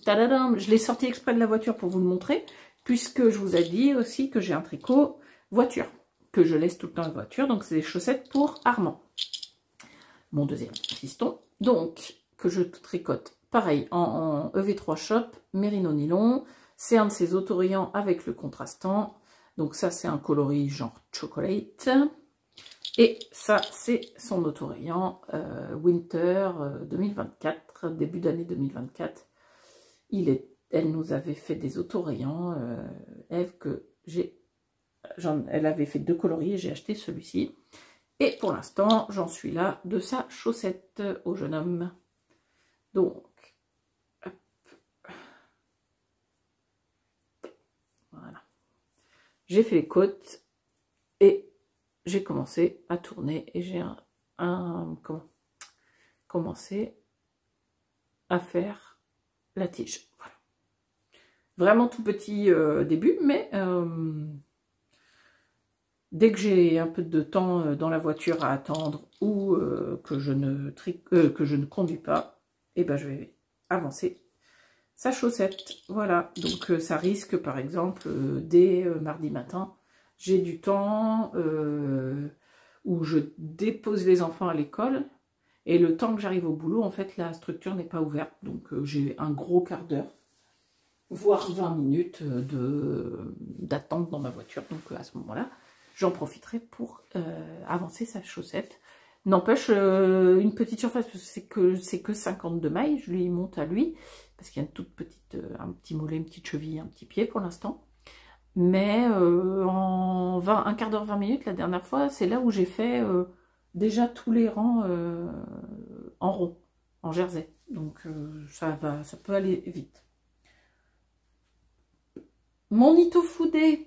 Tadadam, je l'ai sorti exprès de la voiture pour vous le montrer, puisque je vous ai dit aussi que j'ai un tricot voiture, que je laisse tout le temps la voiture. Donc c'est des chaussettes pour Armand, mon deuxième fiston. Donc, que je tricote pareil en EV3 Shop, Merino Nylon. C'est un de ces autorillants avec le contrastant. Donc ça, c'est un coloris genre chocolate. Et ça, c'est son autorayant Winter 2024, début d'année 2024. Elle nous avait fait des autorayants, Eve, que j'ai... Elle avait fait 2 coloris et j'ai acheté celui-ci. Et pour l'instant, j'en suis là de sa chaussette au jeune homme. Donc, hop. Voilà. J'ai fait les côtes et j'ai commencé à tourner et j'ai commencé à faire la tige. Voilà. Vraiment tout petit début, mais dès que j'ai un peu de temps dans la voiture à attendre ou que je ne conduis pas, et ben je vais avancer sa chaussette. Voilà, donc ça risque par exemple dès mardi matin, j'ai du temps où je dépose les enfants à l'école et le temps que j'arrive au boulot, en fait la structure n'est pas ouverte, donc j'ai un gros quart d'heure, voire 20 minutes d'attente dans ma voiture, donc à ce moment-là, j'en profiterai pour avancer sa chaussette. N'empêche, une petite surface, c'est que 52 mailles, je lui monte à lui, parce qu'il y a une toute petite, un petit mollet, une petite cheville, un petit pied pour l'instant. Mais en un quart d'heure, 20 minutes, la dernière fois, c'est là où j'ai fait déjà tous les rangs en rond, en jersey. Donc ça peut aller vite. Mon Itofude,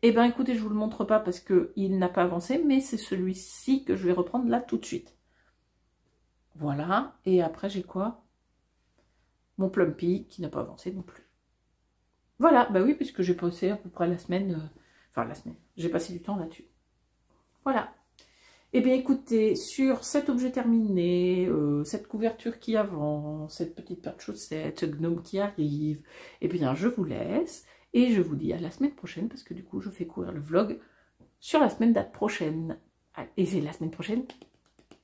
eh bien écoutez, je vous le montre pas parce qu'il n'a pas avancé, mais c'est celui-ci que je vais reprendre là tout de suite. Voilà, et après j'ai quoi? Mon Plumpy qui n'a pas avancé non plus. Voilà, bah oui, puisque j'ai passé à peu près la semaine, j'ai passé du temps là-dessus. Voilà. Eh bien écoutez, sur cet objet terminé, cette couverture qui avance, cette petite paire de chaussettes, ce gnome qui arrive, eh bien je vous laisse. Et je vous dis à la semaine prochaine, parce que du coup, je fais courir le vlog sur la semaine prochaine. Et c'est la semaine prochaine,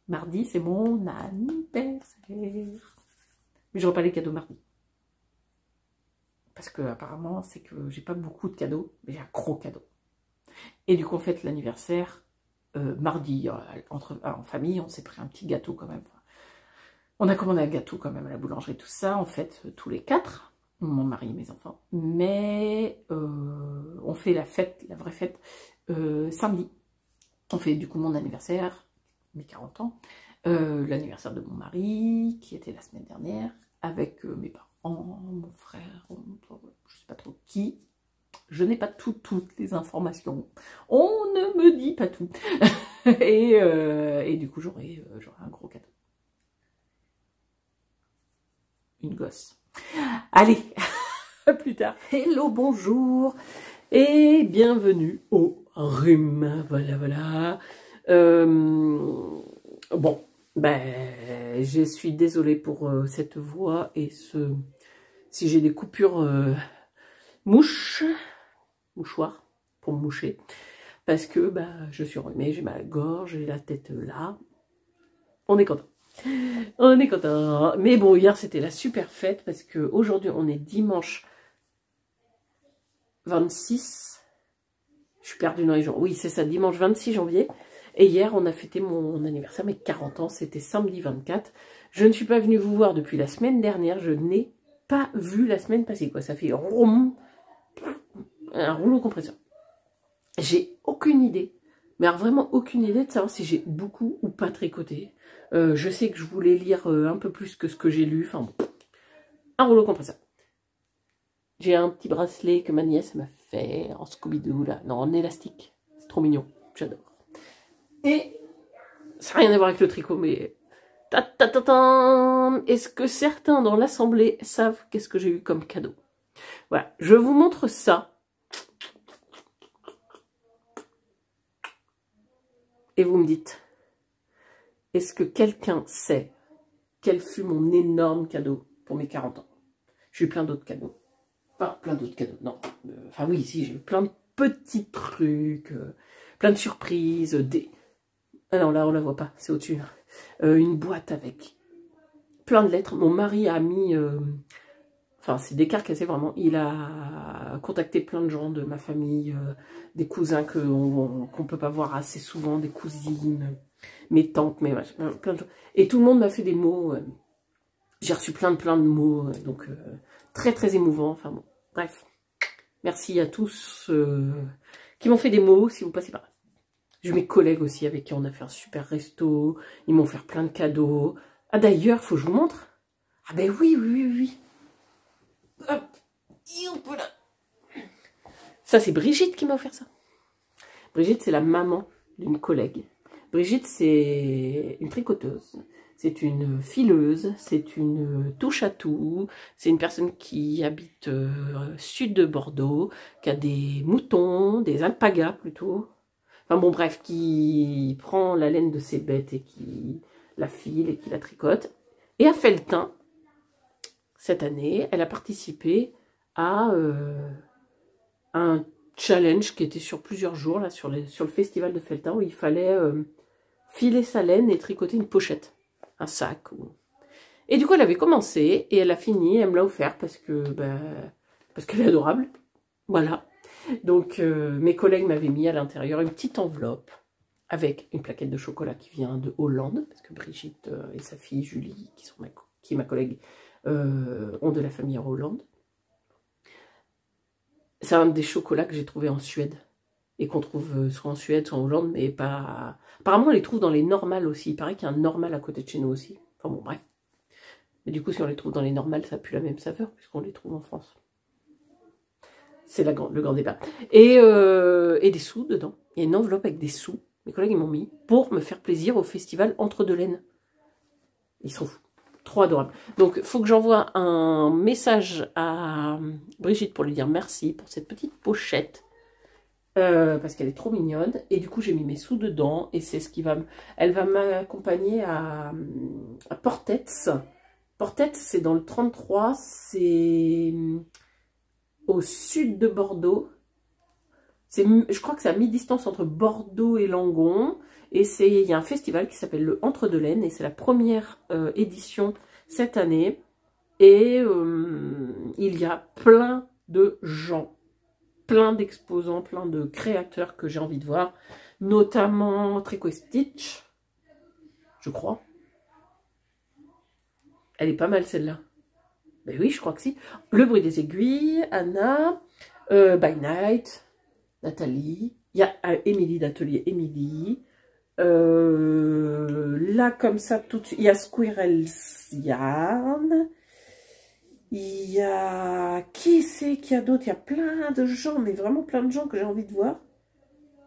mardi, c'est mon anniversaire. Mais je n'aurai pas les cadeaux mardi. Parce que apparemment, c'est que j'ai pas beaucoup de cadeaux, mais j'ai un gros cadeau. Et du coup, on fête l'anniversaire mardi. En famille, on s'est pris un petit gâteau quand même. On a commandé un gâteau quand même à la boulangerie, tout ça, en fait, tous les 4. Mon mari et mes enfants, mais on fait la fête, la vraie fête, samedi. On fait du coup mon anniversaire, mes 40 ans, l'anniversaire de mon mari, qui était la semaine dernière, avec mes parents, mon frère, je sais pas trop qui. Je n'ai pas toutes les informations. On ne me dit pas tout. et du coup, j'aurai un gros cadeau. Une gosse. Allez, à plus tard. Hello, bonjour et bienvenue au rhume. Voilà, voilà. Bon, ben, je suis désolée pour cette voix et si j'ai des coupures mouchoir pour me moucher, parce que ben, je suis enrhumée, j'ai ma gorge, j'ai la tête là. On est content. On est content. Mais bon, hier c'était la super fête parce que aujourd'hui on est dimanche 26. Je suis perdue dans les jours. Oui, c'est ça, dimanche 26 janvier. Et hier on a fêté mon anniversaire, mes 40 ans. C'était samedi 24. Je ne suis pas venue vous voir depuis la semaine dernière. Je n'ai pas vu la semaine passée, quoi. Ça fait un rouleau compresseur. J'ai aucune idée. Mais alors vraiment aucune idée de savoir si j'ai beaucoup ou pas tricoté. Je sais que je voulais lire un peu plus que ce que j'ai lu. Enfin bon, un rouleau compresseur. J'ai un petit bracelet que ma nièce m'a fait en Scooby-Doo, là. Non, en élastique. C'est trop mignon. J'adore. Et ça n'a rien à voir avec le tricot, mais... Est-ce que certains dans l'assemblée savent qu'est-ce que j'ai eu comme cadeau? Voilà, je vous montre ça. Et vous me dites, est-ce que quelqu'un sait quel fut mon énorme cadeau pour mes 40 ans? J'ai eu plein d'autres cadeaux. Enfin, plein d'autres cadeaux, non. Enfin oui, si, j'ai eu plein de petits trucs, plein de surprises, Ah non, là, on la voit pas, c'est au-dessus. Une boîte avec plein de lettres. Mon mari a mis... Enfin, c'est des cartes cassées, vraiment. Il a contacté plein de gens de ma famille, des cousins qu'on ne peut pas voir assez souvent, des cousines, mes tantes, plein de gens. Et tout le monde m'a fait des mots. J'ai reçu plein de mots, donc très, très émouvant. Enfin bon, bref. Merci à tous qui m'ont fait des mots, si vous passez par là. J'ai mes collègues aussi avec qui on a fait un super resto. Ils m'ont offert plein de cadeaux. Ah d'ailleurs, faut que je vous montre. Ah ben oui, oui, oui, oui. Hop. Hop là. Ça, c'est Brigitte qui m'a offert ça. Brigitte, c'est la maman d'une collègue. Brigitte, c'est une tricoteuse. C'est une fileuse, c'est une touche-à-tout, c'est une personne qui habite sud de Bordeaux, qui a des moutons, des alpagas plutôt. Enfin bon, bref, qui prend la laine de ses bêtes et qui la file et qui la tricote. Et à Felletin, cette année, elle a participé à un challenge qui était sur plusieurs jours, là, sur le festival de Felletin, où il fallait filer sa laine et tricoter une pochette. Un sac. Et du coup, elle avait commencé et elle a fini, elle me l'a offert parce que parce qu'elle est adorable. Voilà. Donc, mes collègues m'avaient mis à l'intérieur une petite enveloppe avec une plaquette de chocolat qui vient de Hollande, parce que Brigitte et sa fille Julie, qui est ma collègue, ont de la famille en Hollande. C'est un des chocolats que j'ai trouvé en Suède. Et qu'on trouve soit en Suède, soit en Hollande, mais pas... Apparemment, on les trouve dans les normales aussi. Il paraît qu'il y a un normal à côté de chez nous aussi. Enfin bon, bref. Mais du coup, si on les trouve dans les normales, ça n'a plus la même saveur, puisqu'on les trouve en France. C'est le grand débat. Et des sous dedans. Il y a une enveloppe avec des sous. Mes collègues, ils m'ont mis pour me faire plaisir au festival Entre deux laines. Ils sont fous. Trop adorables. Donc, il faut que j'envoie un message à Brigitte pour lui dire merci pour cette petite pochette. Parce qu'elle est trop mignonne. Et du coup, j'ai mis mes sous dedans. Et c'est ce qui va... Elle va m'accompagner à Portets. Portets, c'est dans le 33. C'est au sud de Bordeaux. Je crois que c'est à mi-distance entre Bordeaux et Langon. Et il y a un festival qui s'appelle le Entre deux laines. Et c'est la première édition cette année. Et il y a plein de gens, plein d'exposants, plein de créateurs que j'ai envie de voir. Notamment Tricot Stitch, je crois. Elle est pas mal celle-là. Ben oui, je crois que si. Le bruit des aiguilles, Anna, By Night, Nathalie. Il y a Émilie d'Atelier Émilie. Là, comme ça, tout de suite, il y a Squirrels Yarn. Il y a... Qui c'est qu'il y a d'autres? Il y a plein de gens, mais vraiment plein de gens que j'ai envie de voir.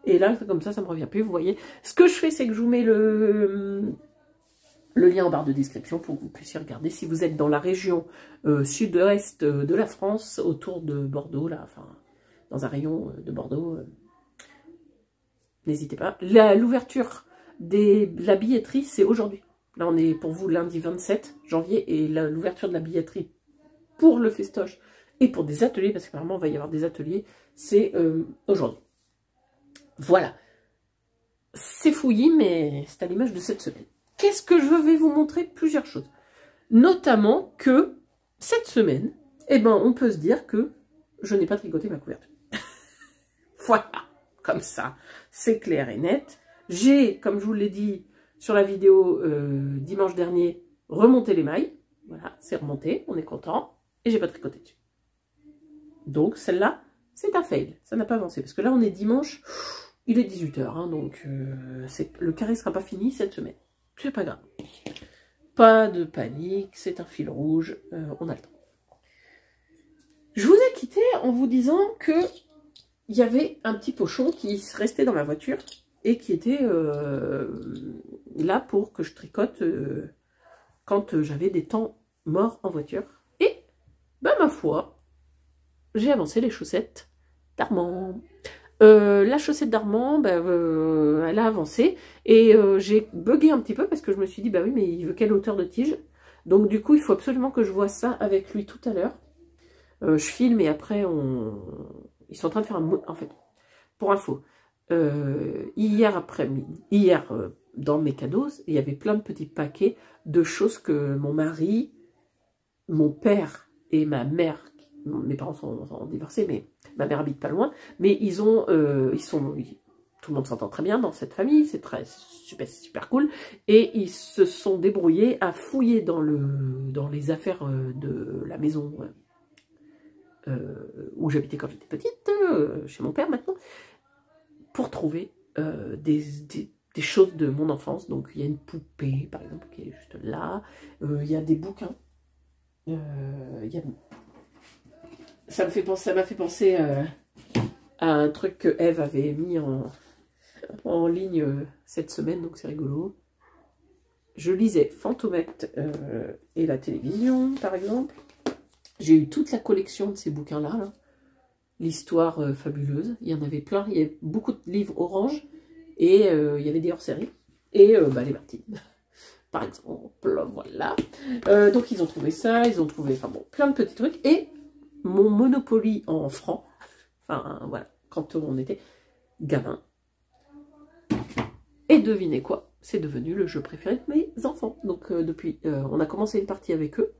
Et là, comme ça me revient plus, vous voyez. Ce que je fais, c'est que je vous mets le lien en barre de description pour que vous puissiez regarder si vous êtes dans la région sud-est de la France, autour de Bordeaux, là, enfin, dans un rayon de Bordeaux. N'hésitez pas. L'ouverture de la billetterie, c'est aujourd'hui. Là, on est pour vous lundi 27 janvier et l'ouverture de la billetterie pour le festoche et pour des ateliers, parce qu'apparemment, il va y avoir des ateliers, c'est aujourd'hui. Voilà. C'est fouillis, mais c'est à l'image de cette semaine. Qu'est-ce que je vais vous montrer? Plusieurs choses. Notamment que cette semaine, eh ben, on peut se dire que je n'ai pas tricoté ma couverture. Voilà, comme ça, c'est clair et net. J'ai, comme je vous l'ai dit sur la vidéo dimanche dernier, remonté les mailles. Voilà, c'est remonté, on est content. Et j'ai pas tricoté dessus. Donc celle-là, c'est un fail. Ça n'a pas avancé. Parce que là, on est dimanche, il est 18 h. Hein, donc le carré ne sera pas fini cette semaine. C'est pas grave. Pas de panique, c'est un fil rouge. On a le temps. Je vous ai quitté en vous disant que il y avait un petit pochon qui restait dans ma voiture et qui était là pour que je tricote quand j'avais des temps morts en voiture. Et, ben, ma foi, j'ai avancé les chaussettes d'Armand. La chaussette d'Armand, ben, elle a avancé et j'ai bugué un petit peu parce que je me suis dit, bah oui, mais il veut quelle hauteur de tige? Donc du coup, il faut absolument que je vois ça avec lui tout à l'heure. Je filme et après, ils sont en train de faire un... En fait, pour info, hier après-midi, dans mes cadeaux, il y avait plein de petits paquets de choses que mon mari, mon père et ma mère, mes parents sont divorcés, mais ma mère habite pas loin, mais tout le monde s'entend très bien dans cette famille, c'est super cool, et ils se sont débrouillés à fouiller dans les affaires de la maison où j'habitais quand j'étais petite, chez mon père maintenant, pour trouver des choses de mon enfance. Donc il y a une poupée, par exemple, qui est juste là. Il y a des bouquins. Ça m'a fait penser à un truc que Eve avait mis en ligne cette semaine, donc c'est rigolo. Je lisais Fantomette et la télévision, par exemple. J'ai eu toute la collection de ces bouquins-là, là. L'histoire fabuleuse. Il y en avait plein. Il y avait beaucoup de livres orange. Et il y avait des hors-séries. Et les Martines, par exemple. Voilà. Donc ils ont trouvé ça. Ils ont trouvé, enfin bon, plein de petits trucs. Et mon Monopoly en francs. Enfin, voilà. Quand on était gamin. Et devinez quoi? C'est devenu le jeu préféré de mes enfants. Donc depuis, on a commencé une partie avec eux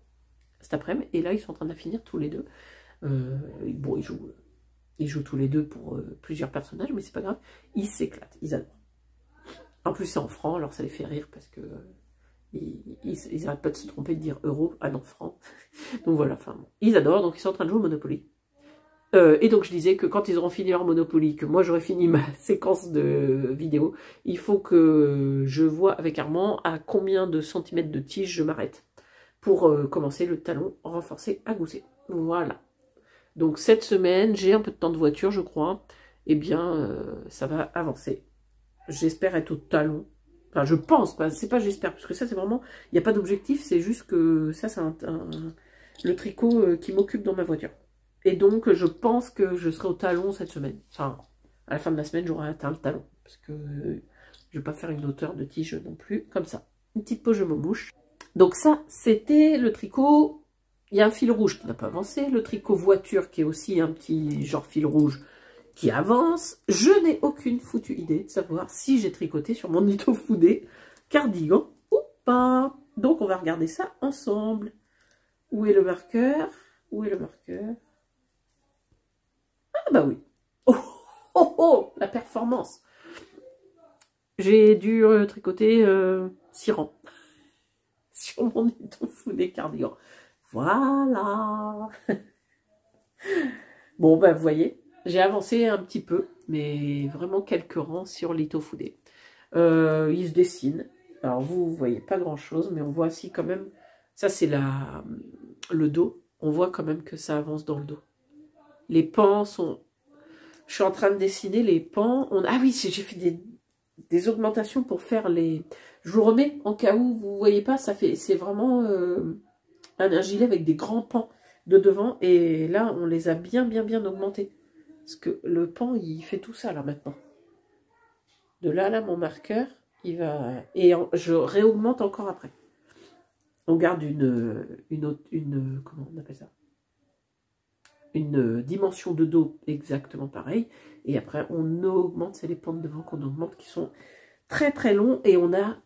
cet après-midi. Et là, ils sont en train de la finir tous les deux. Bon, ils jouent tous les deux pour plusieurs personnages, mais c'est pas grave. Ils s'éclatent, ils adorent. En plus, c'est en francs, alors ça les fait rire parce que ils n'arrêtent pas de se tromper de dire euro. Ah non, francs. Donc voilà, enfin, bon. Ils adorent, donc ils sont en train de jouer au Monopoly. Et donc je disais que quand ils auront fini leur Monopoly, que moi j'aurai fini ma séquence de vidéo, il faut que je vois avec Armand à combien de centimètres de tige je m'arrête pour commencer le talon renforcé à gousset. Voilà. Donc cette semaine, j'ai un peu de temps de voiture, je crois. Eh bien, ça va avancer. J'espère être au talon. Enfin, je pense, c'est pas j'espère, parce que ça, c'est vraiment... Il n'y a pas d'objectif, c'est juste que ça, c'est le tricot qui m'occupe dans ma voiture. Et donc, je pense que je serai au talon cette semaine. Enfin, à la fin de la semaine, j'aurai atteint le talon. Parce que je ne vais pas faire une hauteur de tige non plus, comme ça. Une petite poche, je me mouche. Donc ça, c'était le tricot... Il y a un fil rouge qui n'a pas avancé. Le tricot voiture qui est aussi un petit genre fil rouge qui avance. Je n'ai aucune foutue idée de savoir si j'ai tricoté sur mon Itofude cardigan ou pas. Donc on va regarder ça ensemble. Où est le marqueur? Où est le marqueur? Ah bah oui. Oh, oh, oh, la performance. J'ai dû tricoter 6 rangs sur mon Itofude cardigan. Voilà. Bon, ben, vous voyez, j'ai avancé un petit peu, mais vraiment quelques rangs sur l'Itofude. Il se dessine. Alors, vous voyez pas grand-chose, mais on voit aussi quand même... Ça, c'est le dos. On voit quand même que ça avance dans le dos. Les pans sont... Je suis en train de dessiner les pans. Ah oui, j'ai fait des augmentations pour faire les... Je vous remets, en cas où vous voyez pas, c'est vraiment... un gilet avec des grands pans de devant, et là on les a bien augmentés, parce que le pan il fait tout ça là maintenant, de là mon marqueur il va, et je réaugmente encore après. On garde une comment on appelle ça, une dimension de dos exactement pareil, et après on augmente, c'est les pans de devant qu'on augmente qui sont très longs, et on a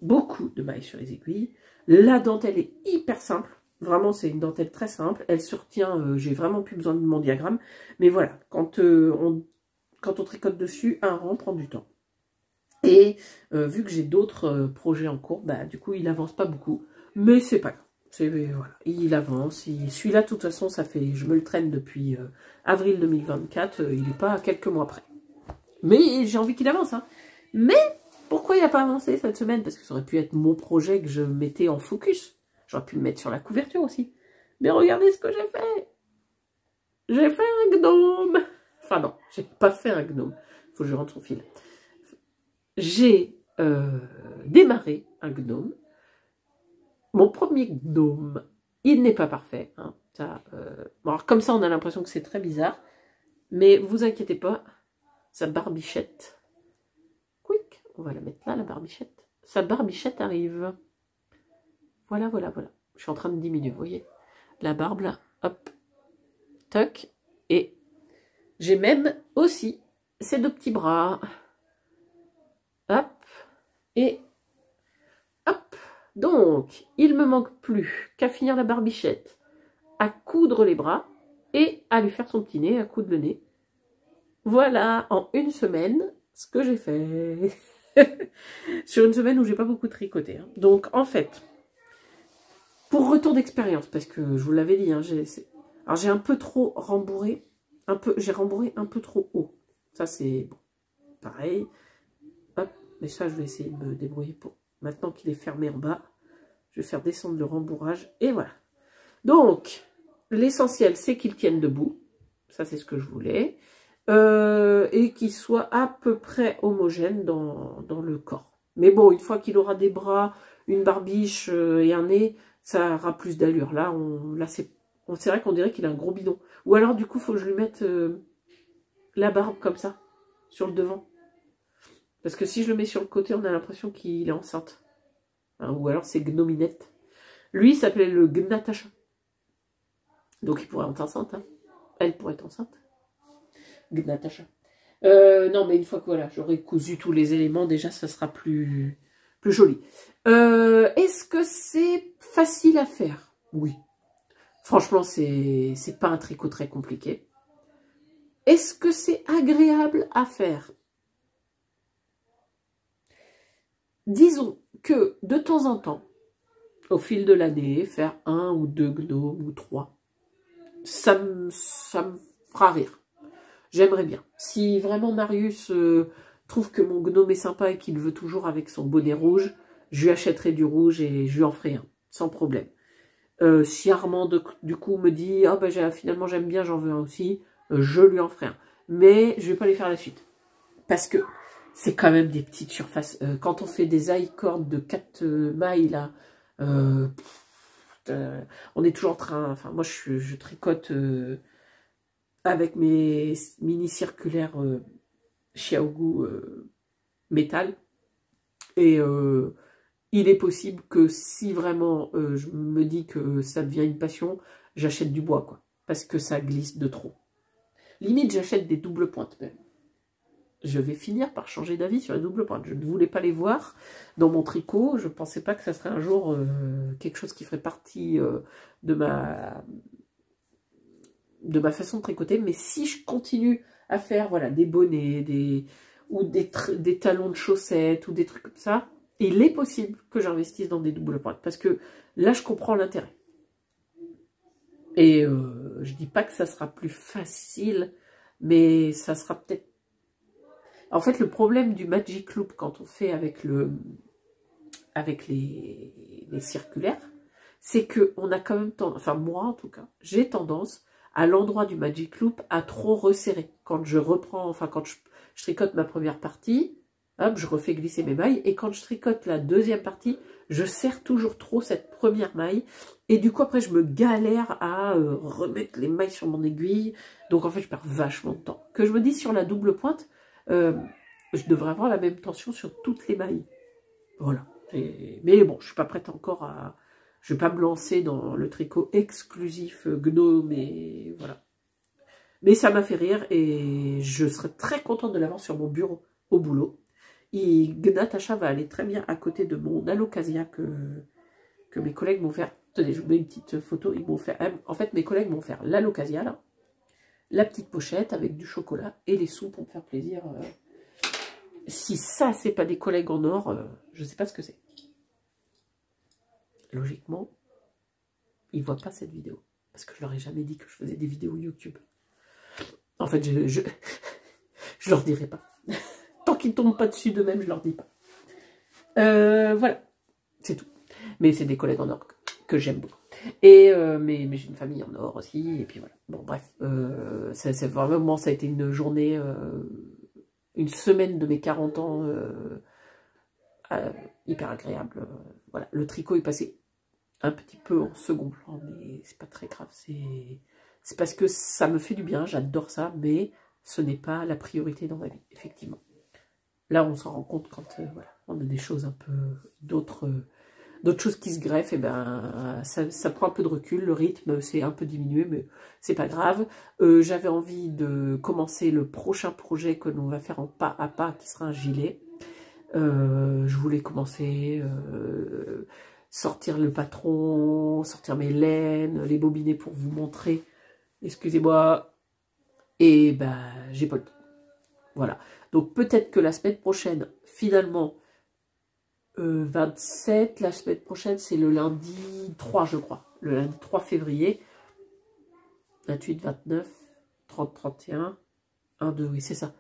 beaucoup de mailles sur les aiguilles. La dentelle est hyper simple. Vraiment, c'est une dentelle très simple. Elle se retient, j'ai vraiment plus besoin de mon diagramme. Mais voilà, quand on tricote dessus, un rang prend du temps. Et vu que j'ai d'autres projets en cours, bah, du coup, il avance pas beaucoup. Mais c'est pas grave. Voilà, il avance. Celui-là, de toute façon, je me le traîne depuis avril 2024. Il n'est pas à quelques mois près. Mais j'ai envie qu'il avance. Hein. Mais... pourquoi il n'a pas avancé cette semaine? Parce que ça aurait pu être mon projet que je mettais en focus. J'aurais pu le mettre sur la couverture aussi. Mais regardez ce que j'ai fait. J'ai fait un gnome. Enfin non, j'ai pas fait un gnome. Il faut que je rentre son fil. J'ai démarré un gnome. Mon premier gnome, il n'est pas parfait. Hein. Ça, bon, alors comme ça, on a l'impression que c'est très bizarre. Mais vous inquiétez pas, sa barbichette... On va la mettre là, la barbichette. Sa barbichette arrive. Voilà. Je suis en train de diminuer, vous voyez. La barbe, là, hop, toc. Et j'ai même aussi ces deux petits bras. Hop, et hop. Donc, il me manque plus qu'à finir la barbichette, à coudre les bras et à lui faire son petit nez, à coudre le nez. Voilà, en une semaine, ce que j'ai fait. Sur une semaine où j'ai pas beaucoup tricoté. Hein. Donc en fait, pour retour d'expérience, parce que je vous l'avais dit, hein, j'ai un peu trop rembourré, j'ai rembourré un peu trop haut. Ça c'est bon. pareil. Hop, mais ça, je vais essayer de me débrouiller pour. Maintenant qu'il est fermé en bas, je vais faire descendre le rembourrage. Et voilà. Donc, l'essentiel, c'est qu'il tienne debout. Ça, c'est ce que je voulais. Et qu'il soit à peu près homogène dans le corps. Mais bon, une fois qu'il aura des bras, une barbiche et un nez, ça aura plus d'allure. Là, c'est vrai qu'on dirait qu'il a un gros bidon. Ou alors, du coup, il faut que je lui mette la barbe comme ça, sur le devant. Parce que si je le mets sur le côté, on a l'impression qu'il est enceinte. Hein, ou alors, c'est Gnominette. Lui, il s'appelait le Gnatacha. Donc, il pourrait être enceinte. Hein. Elle pourrait être enceinte. Gnatacha. Non, mais une fois que voilà, j'aurai cousu tous les éléments, déjà, ça sera plus joli. Est-ce que c'est facile à faire? Oui. Franchement, c'est pas un tricot très compliqué. Est-ce que c'est agréable à faire? Disons que de temps en temps, au fil de l'année, faire 1 ou 2 gnomes ou 3, ça me fera rire. J'aimerais bien. Si vraiment Marius trouve que mon gnome est sympa et qu'il veut toujours avec son bonnet rouge, je lui achèterai du rouge et je lui en ferai un, sans problème. Si Armand, du coup, me dit « Ah ben finalement j'aime bien, j'en veux un aussi », je lui en ferai un. Mais je ne vais pas les faire la suite. Parce que c'est quand même des petites surfaces. Quand on fait des I-cords de 4 mailles, là, on est toujours en train... Enfin, moi, je tricote avec mes mini circulaires Xiaogu métal. Et il est possible que si vraiment je me dis que ça devient une passion, j'achète du bois, quoi. Parce que ça glisse de trop. Limite, j'achète des doubles pointes même. Je vais finir par changer d'avis sur les doubles pointes. Je ne voulais pas les voir dans mon tricot. Je ne pensais pas que ça serait un jour quelque chose qui ferait partie de ma façon de tricoter. Mais si je continue à faire voilà, des bonnets, des talons de chaussettes ou des trucs comme ça, il est possible que j'investisse dans des doubles pointes. Parce que là, je comprends l'intérêt. Et je dis pas que ça sera plus facile, mais ça sera peut-être... En fait, le problème du Magic Loop, quand on fait avec les circulaires, c'est qu'on a quand même tendance, enfin moi en tout cas, j'ai tendance à l'endroit du Magic Loop à trop resserrer. Quand je reprends, enfin quand je tricote ma première partie, hop, je refais glisser mes mailles, et quand je tricote la deuxième partie, je serre toujours trop cette première maille, et du coup après je me galère à remettre les mailles sur mon aiguille, donc en fait je perds vachement de temps. Que je me dis sur la double pointe, je devrais avoir la même tension sur toutes les mailles. Voilà. Mais bon, je suis pas prête encore à... Je vais pas me lancer dans le tricot exclusif gnome, et voilà. Mais ça m'a fait rire, et je serais très contente de l'avoir sur mon bureau au boulot. Gnatacha va aller très bien à côté de mon alocasia que mes collègues m'ont fait. Tenez, je vous mets une petite photo. Ils m'ont fait... En fait, mes collègues m'ont fait l'alocasia, là. La petite pochette avec du chocolat et les sous pour me faire plaisir. Si ça, c'est pas des collègues en or, je sais pas ce que c'est. Logiquement, ils voient pas cette vidéo. Parce que je leur ai jamais dit que je faisais des vidéos YouTube. En fait, je leur dirai pas. Tant qu'ils tombent pas dessus d'eux-mêmes, je leur dis pas. Voilà, c'est tout. Mais c'est des collègues en or que j'aime beaucoup. Et mais j'ai une famille en or aussi, et puis voilà. Bon, bref, c'est vraiment, ça a été une journée, une semaine de mes 40 ans hyper agréable. Voilà, le tricot est passé un petit peu en second plan, mais c'est pas très grave. C'est parce que ça me fait du bien, j'adore ça, mais ce n'est pas la priorité dans ma vie, effectivement. Là, on s'en rend compte quand voilà, on a des choses un peu d'autres choses qui se greffent, et ben ça prend un peu de recul, le rythme s'est un peu diminué, mais c'est pas grave. J'avais envie de commencer le prochain projet que l'on va faire en pas à pas, qui sera un gilet. Je voulais commencer, sortir le patron, sortir mes laines, les bobiner pour vous montrer, excusez-moi, et ben j'ai pas le temps. Voilà, donc peut-être que la semaine prochaine, finalement, 27, la semaine prochaine, c'est le lundi 3, je crois. Le lundi 3 février. 28, 29, 30, 31. 1, 2, oui, c'est ça.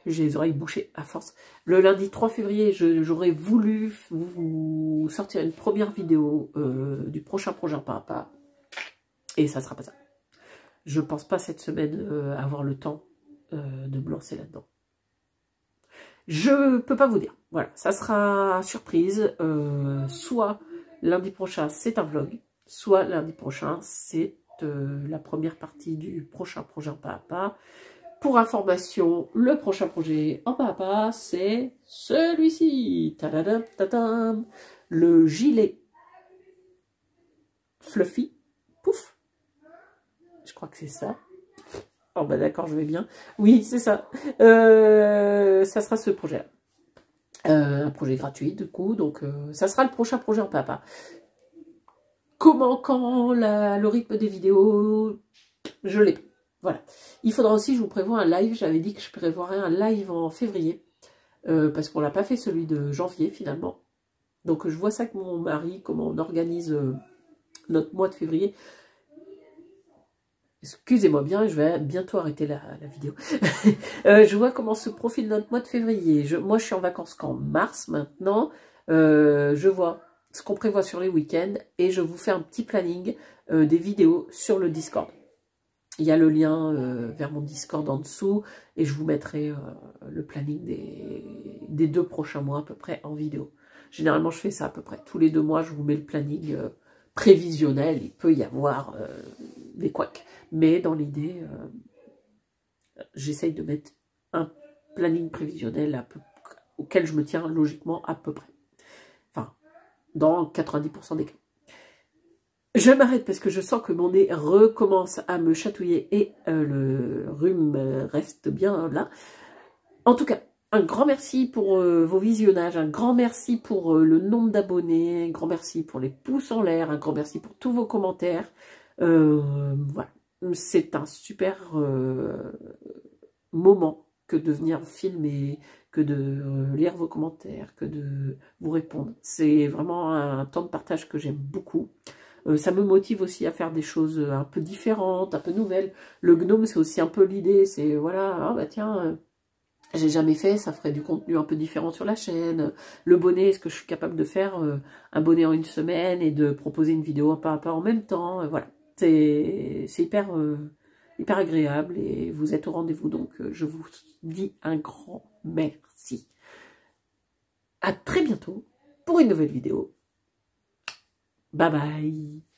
J'ai les oreilles bouchées à force. Le lundi 3 février, j'aurais voulu vous sortir une première vidéo du prochain projet pas à pas. Et ça sera pas ça. Je pense pas cette semaine avoir le temps de me lancer là-dedans. Je peux pas vous dire. Voilà, ça sera surprise. Soit lundi prochain, c'est un vlog. Soit lundi prochain, c'est la première partie du prochain projet en pas à pas. Pour information, le prochain projet en pas à pas, c'est celui-ci. Le gilet fluffy. Pouf. Je crois que c'est ça. Oh bah d'accord, je vais bien. Oui, c'est ça. Ça sera ce projet-là. Un projet gratuit, du coup. Donc, ça sera le prochain projet en pas à pas. Comment, quand, le rythme des vidéos, je l'ai pas. Voilà. Il faudra aussi, je vous prévois un live. J'avais dit que je prévoirais un live en février. Parce qu'on l'a pas fait celui de janvier, finalement. Donc, je vois ça avec mon mari, comment on organise notre mois de février. Excusez-moi bien, je vais bientôt arrêter la vidéo. Je vois comment se profile notre mois de février. Moi, je suis en vacances qu'en mars maintenant. Je vois ce qu'on prévoit sur les week-ends et je vous fais un petit planning des vidéos sur le Discord. Il y a le lien vers mon Discord en dessous et je vous mettrai le planning des 2 prochains mois à peu près en vidéo. Généralement, je fais ça à peu près. Tous les 2 mois, je vous mets le planning prévisionnel. Il peut y avoir des couacs. Mais dans l'idée, j'essaye de mettre un planning prévisionnel auquel je me tiens logiquement à peu près. Enfin, dans 90% des cas. Je m'arrête parce que je sens que mon nez recommence à me chatouiller et le rhume reste bien là. En tout cas, un grand merci pour vos visionnages, un grand merci pour le nombre d'abonnés, un grand merci pour les pouces en l'air, un grand merci pour tous vos commentaires. Voilà, c'est un super moment que de venir filmer, que de lire vos commentaires, que de vous répondre. C'est vraiment un temps de partage que j'aime beaucoup. Ça me motive aussi à faire des choses un peu différentes, un peu nouvelles. Le gnome, c'est aussi un peu l'idée, c'est voilà, ah bah tiens, j'ai jamais fait, ça ferait du contenu un peu différent sur la chaîne. Le bonnet, est-ce que je suis capable de faire un bonnet en une semaine et de proposer une vidéo un pas à pas en même temps, voilà. C'est hyper, hyper agréable et vous êtes au rendez-vous, donc je vous dis un grand merci. À très bientôt pour une nouvelle vidéo. Bye bye.